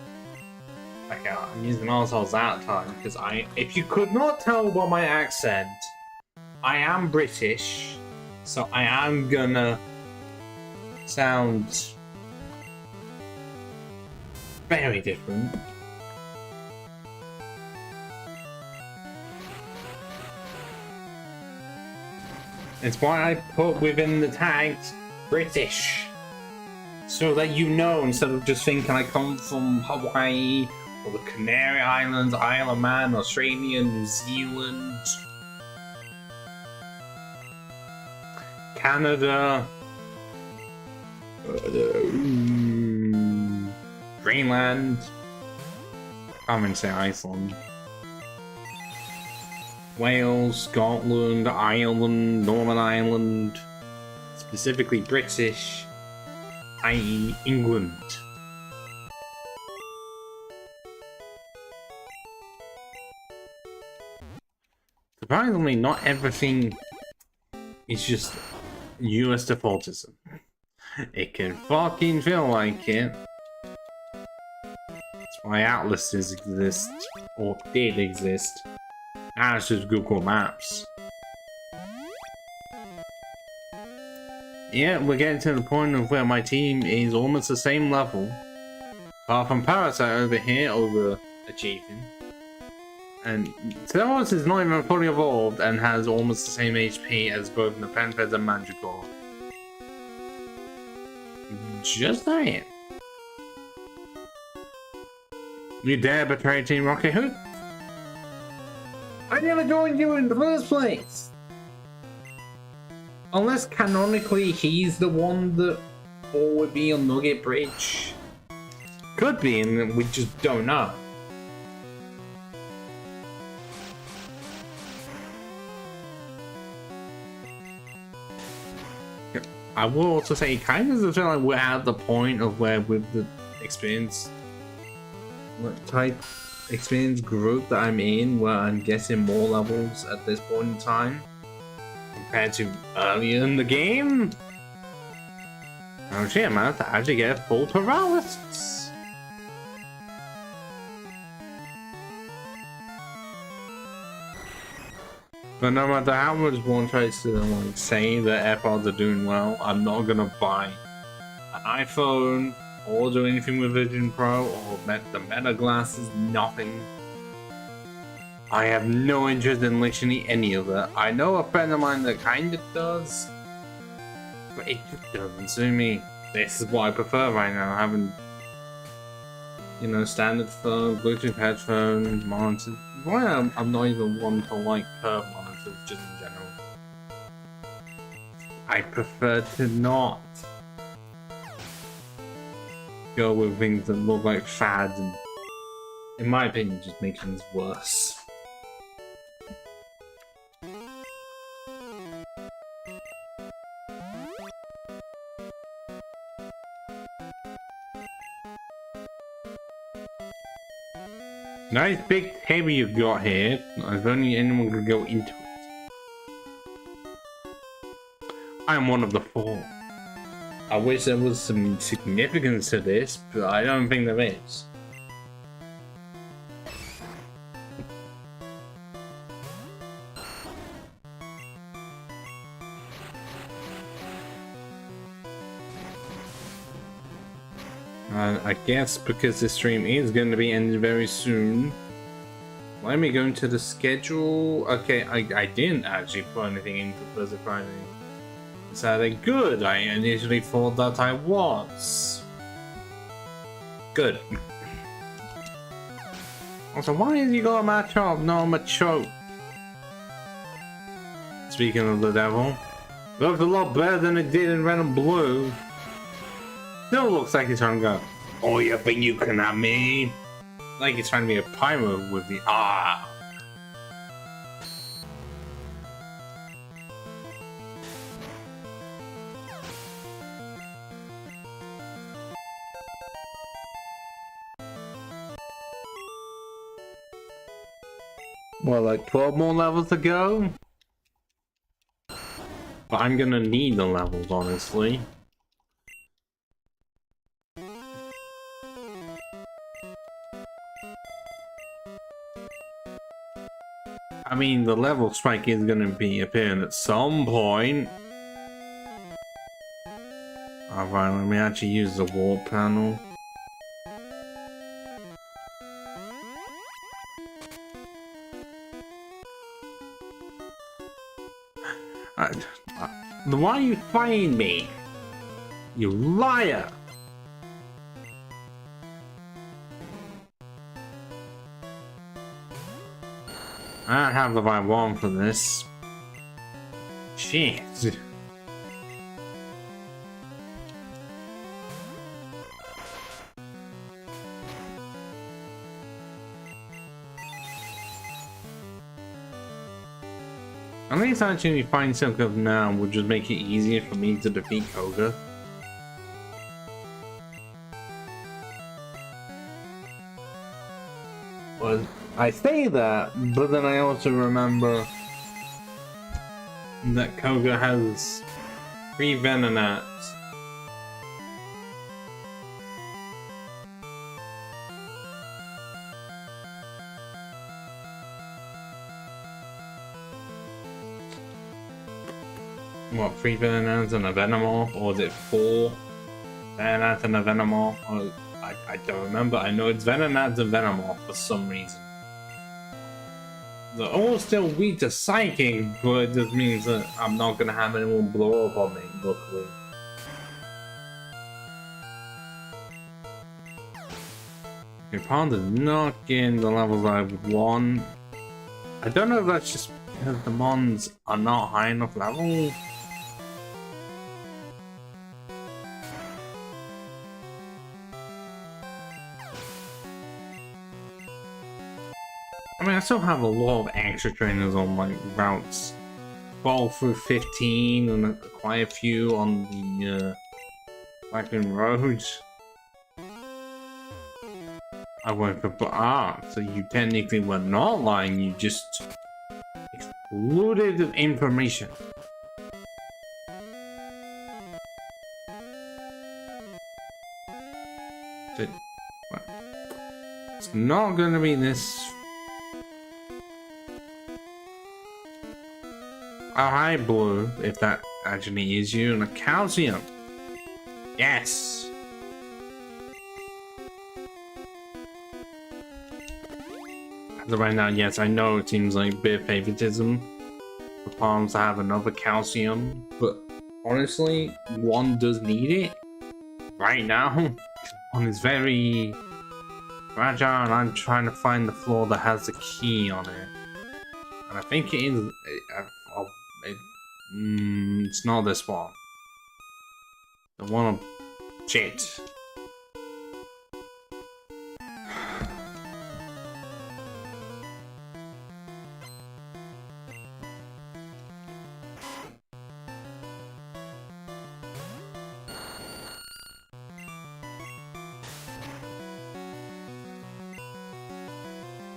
Speaker 2: Okay, I'm using arseholes that time because if you could not tell by my accent, I am British, so I am gonna sound very different. It's why I put within the tags British, so that you know, instead of just thinking I come from Hawaii or the Canary Islands, Isle of Man, Australia, New Zealand, Canada, Greenland. I'm gonna say Iceland. Wales, Scotland, Ireland, Northern Ireland, specifically British, i.e. England. Surprisingly, not everything is just US defaultism. It can fucking feel like it. That's why atlases exist. or did exist. Now it's just Google Maps. Yeah, we're getting to the point of where my team is almost the same level. Apart from Parasite over here, overachieving. And Teranos is not even fully evolved and has almost the same HP as both Nepenthez and Manticore. Just saying. You dare betray Team Rocket? Who? I never joined you in the first place! Unless canonically he's the one that all would be on Nugget Bridge. Could be, and we just don't know. I will also say, it kind of feel like we're at the point of where with the experience type experience group that I'm in, where I'm getting more levels at this point in time compared to earlier in the game. Oh shit, I'm about to actually get full paralysis. But no matter how much one tries to like say that AirPods are doing well, I'm not gonna buy an iPhone or do anything with Vision Pro or the Meta glasses, nothing. I have no interest in literally any of that. I know a friend of mine that kind of does, but it just doesn't suit me. This is what I prefer right now, having, you know, standard phone, Bluetooth headphone, monitor. Why I'm not even one to like curved monitors, just in general. I prefer to not go with things that look like fads and, in my opinion, just make things worse. Nice big table you've got here. If only anyone could go into it. I am one of the 4. I wish there was some significance to this, but I don't think there is. I guess because this stream is going to be ending very soon, let me go into the schedule. Okay, I didn't actually put anything in for Thursday, Friday, Saturday. Good, I initially thought that I was. Good. Also, why has he got a match up? No, I'm a choke. Speaking of the devil, looked a lot better than it did in Red and Blue. Still looks like he's trying to go, oh, you think you can have me? Like he's trying to be a pyro with the ah. Well, like 12 more levels to go? But I'm gonna need the levels, honestly. I mean, the level spike is going to be appearing at some point. Alright, let me actually use the warp panel. Why are you fighting me? You liar! I don't have the right one for this. Shit. At least actually find Silk now would just make it easier for me to defeat Koga. Well, I say that, but then I also remember that Koga has 3 Venonats. what, 3 Venonats and a Venomoth, or is it 4 Venonats and a Venomoth? Or, I don't remember. I know it's Venonats and Venomoth for some reason. They're all still weak to Psychic, but it just means that I'm not gonna have anyone blow up on me, luckily. Okay, Pond is not getting the levels I would want. I don't know if that's just because the Mons are not high enough level. I mean, I still have a lot of extra trainers on like routes 12 through 15 and quite a few on the Blackburn Roads. I went for so you technically were not lying, you just excluded information. It's not gonna be this. A high blue, if that actually is you, and a calcium. Yes. As of right now, yes, I know it seems like a bit of favoritism for Palms to have another calcium, but honestly, one does need it right now. One is very fragile, and I'm trying to find the floor that has the key on it, and I think it is. It's not this one. The one on shit.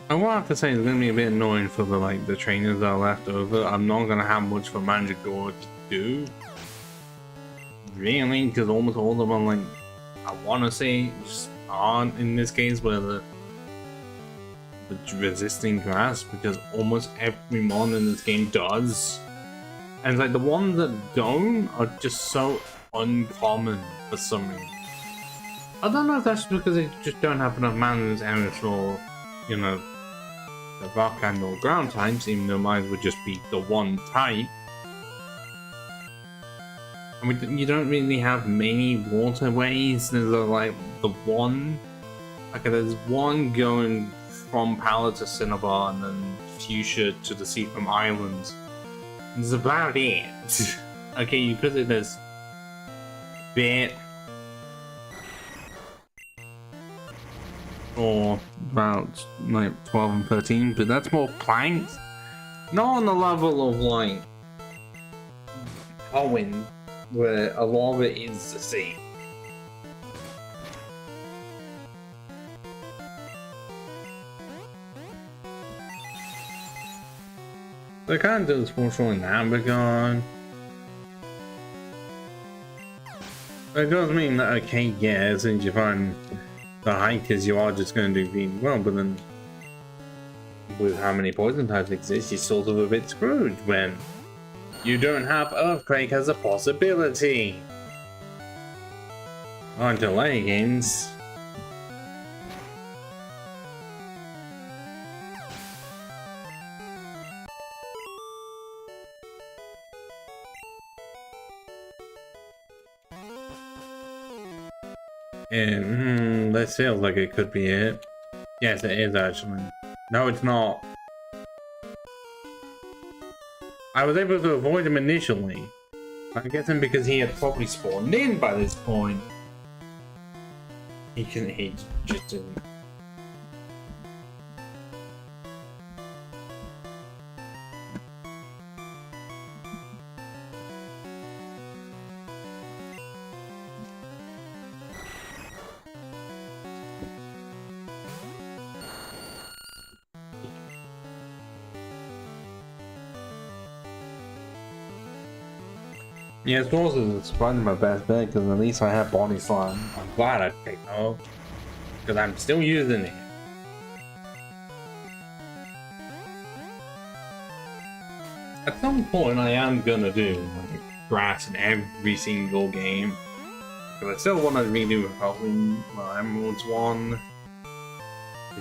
Speaker 2: I will have to say it's gonna be a bit annoying for the trainers that are left over. I'm not gonna have much for Mandragora to do, really, because almost all of them are like, I want to say, just aren't in this case where the resisting grass, because almost every mon in this game does, and it's like the ones that don't are just so uncommon for some reason. I don't know if that's because they just don't have enough mana in this area for, you know, the rock and or ground types, even though mine would just be the one type. I mean, you don't really have many waterways. There's like the one, okay, there's one going from Pala to Cinnabar and then Fuchsia to the Seafoam Islands. That's about it. Okay, you could say there's a bit, or about like 12 and 13, but that's more planked. Not on the level of like Hoenn, where a lot of it is the sea. They kind of do this more in Ambergon. It does mean that, okay, yeah, since you find the hikers, you are just going to do really well, but then with how many poison types exist, you're sort of a bit screwed when you don't have Earthquake as a possibility. On to leggings. And this feels like it could be it. Yes, it is actually. No, it's not. I was able to avoid him initially. I'm guessing because he had probably spawned in by this point. He just didn't. Yeah, Swords is surprisingly my best bet because at least I have Body Slam. I'm glad I picked it up because I'm still using it. At some point, I am gonna do like grass in every single game. But I still want to redo probably Emeralds one.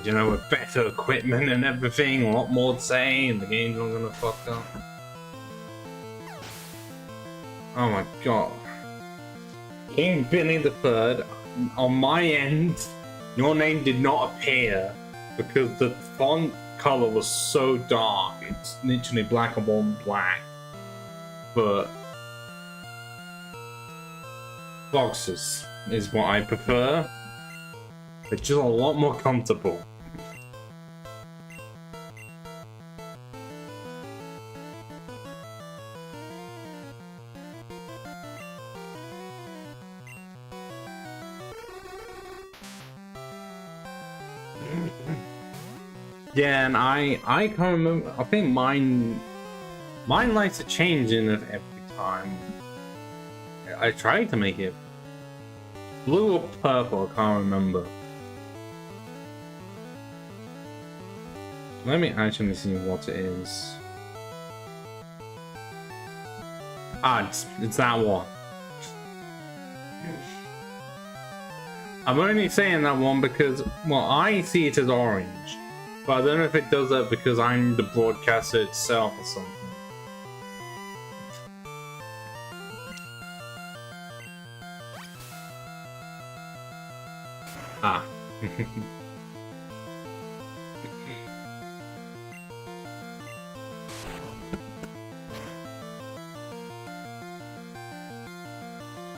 Speaker 2: You know, with better equipment and everything, a lot more to say, and the game's not gonna fuck up. Oh my god. King Billy the Third, on my end, your name did not appear because the font color was so dark. It's literally black and white black. But boxes is what I prefer. They're just a lot more comfortable. Yeah, and I can't remember. I think mine likes to change in it every time. I tried to make it blue or purple. I can't remember. Let me actually see what it is. Ah, it's that one. I'm only saying that one because, well, I see it as orange. But I don't know if it does that because I'm the broadcaster itself or something. Ah.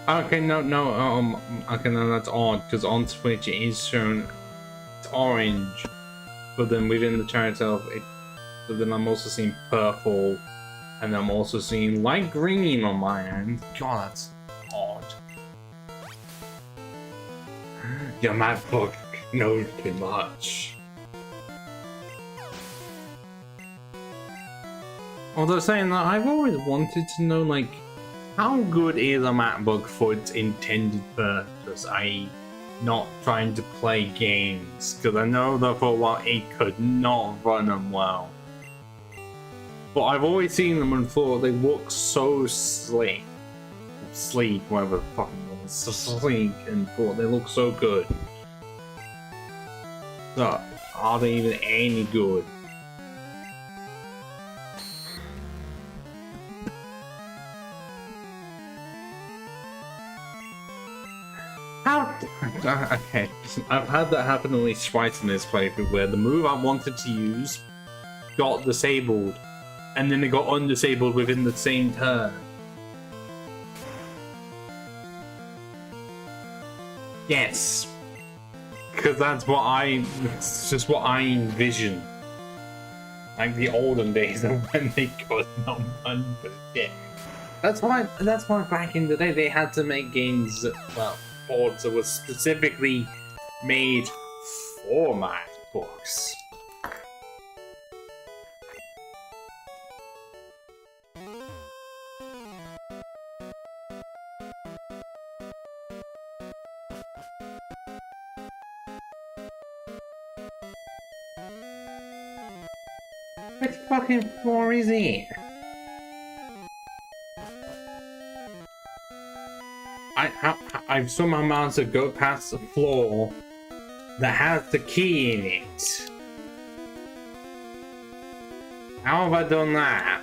Speaker 2: Okay, no, okay, no, that's odd, because on Twitch it is shown it's orange, but then within the channel itself, but then I'm also seeing purple, and I'm also seeing light green on my end. God, that's odd. Your MacBook knows too much. Although saying that, I've always wanted to know, like, how good is a MacBook for its intended purpose, i.e. not trying to play games? Because I know that for a while it could not run them well. But I've always seen them and thought they look so sleek, whatever the fuck it was, so sleek, and thought they look so good. So, are they even any good? Okay, I've had that happen at least twice in this playthrough where the move I wanted to use got disabled and then it got undisabled within the same turn. Yes, because it's just what I envision. Like the olden days of when they could not run the shit. That's why back in the day they had to make games that, well, boards that was specifically made for MacBooks. Which fucking floor is it? I've somehow managed to go past the floor that has the key in it. How have I done that?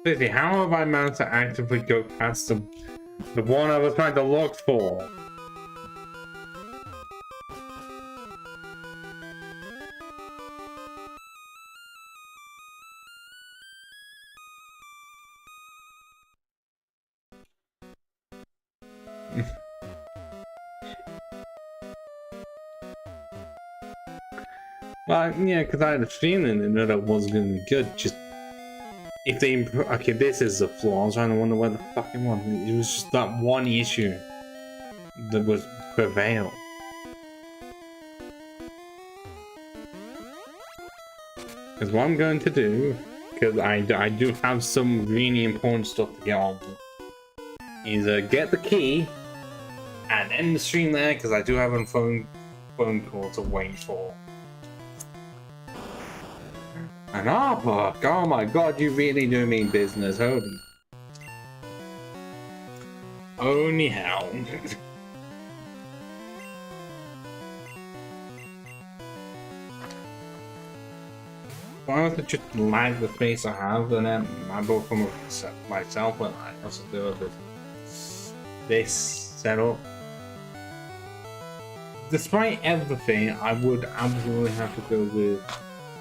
Speaker 2: Seriously, how have I managed to actively go past the one I was trying to look for? Well, yeah, because I had a feeling that it was going to be good. Just if they okay, this is the flaw. I was trying to wonder where the fuck it was. It was just that one issue that was prevail. Because what I'm going to do, because I do have some really important stuff to get on with, is get the key and end the stream there because I do have a phone call to wait for. An Arbok! Oh my god, you really do mean business, Only hell. Why don't I just lag the space I have and then I build from myself when I also do this setup? Despite everything, I would absolutely have to go with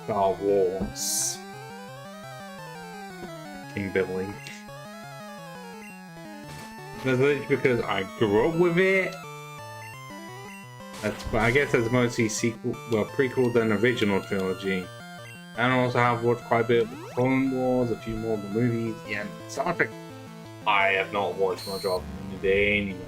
Speaker 2: Star Wars. King Billy. That's because I grew up with it. But I guess that's mostly prequel than original trilogy. And I also have watched quite a bit of Clone Wars, a few more of the movies, yeah. Star Trek, I have not watched much of them in a day anyway.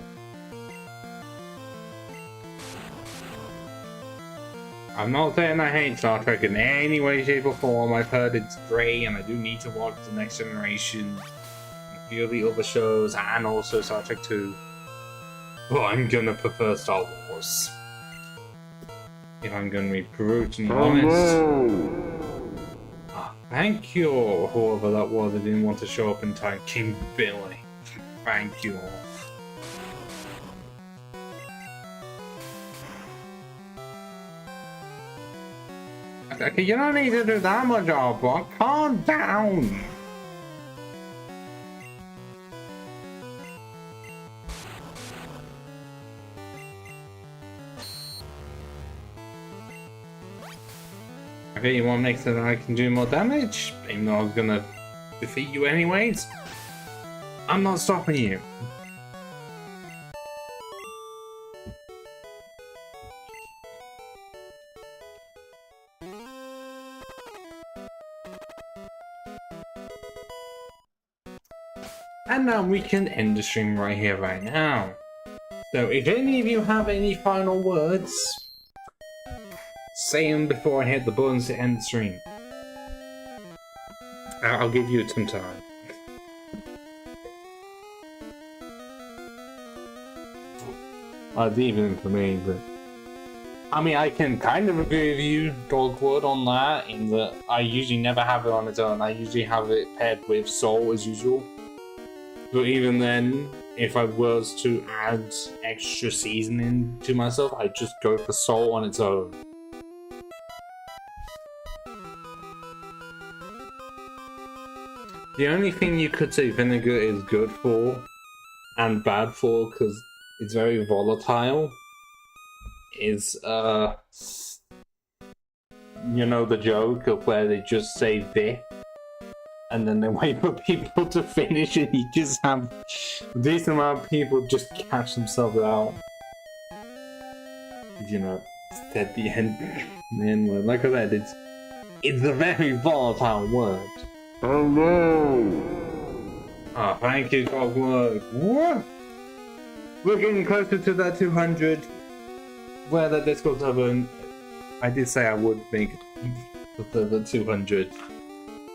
Speaker 2: I'm not saying I hate Star Trek in any way, shape, or form. I've heard it's great, and I do need to watch The Next Generation, and a few of the other shows, and also Star Trek 2. But I'm gonna prefer Star Wars. If I'm gonna be brutally honest. Thank you, whoever that was that didn't want to show up in time. King Billy. Thank you. Okay, you don't need to do that much, Arbok. Calm down. Okay, you want to make so that I can do more damage? Even though I was gonna defeat you anyways? I'm not stopping you. And now we can end the stream right here, right now. So if any of you have any final words, say them before I hit the buttons to end the stream. I'll give you some time. It's even for me, but I mean, I can kind of agree with you, Dogwood, on that, in that I usually never have it on its own. I usually have it paired with Soul as usual. But even then, if I was to add extra seasoning to myself, I'd just go for Soul on its own. The only thing you could say vinegar is good for and bad for, because it's very volatile, is, you know, the joke of where they just say this and then they wait for people to finish and you just have a decent amount of people just catch themselves out. You know, at the end, man, like I said, it's a very volatile word. Oh no! Oh, thank you, Dogwood. What? We're getting closer to that 200. Where the Discord server, I did say I would make the 200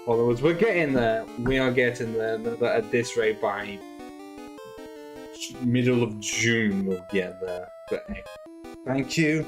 Speaker 2: followers. We're getting there. We are getting there. At this rate, by middle of June, we'll get there. But hey, thank you.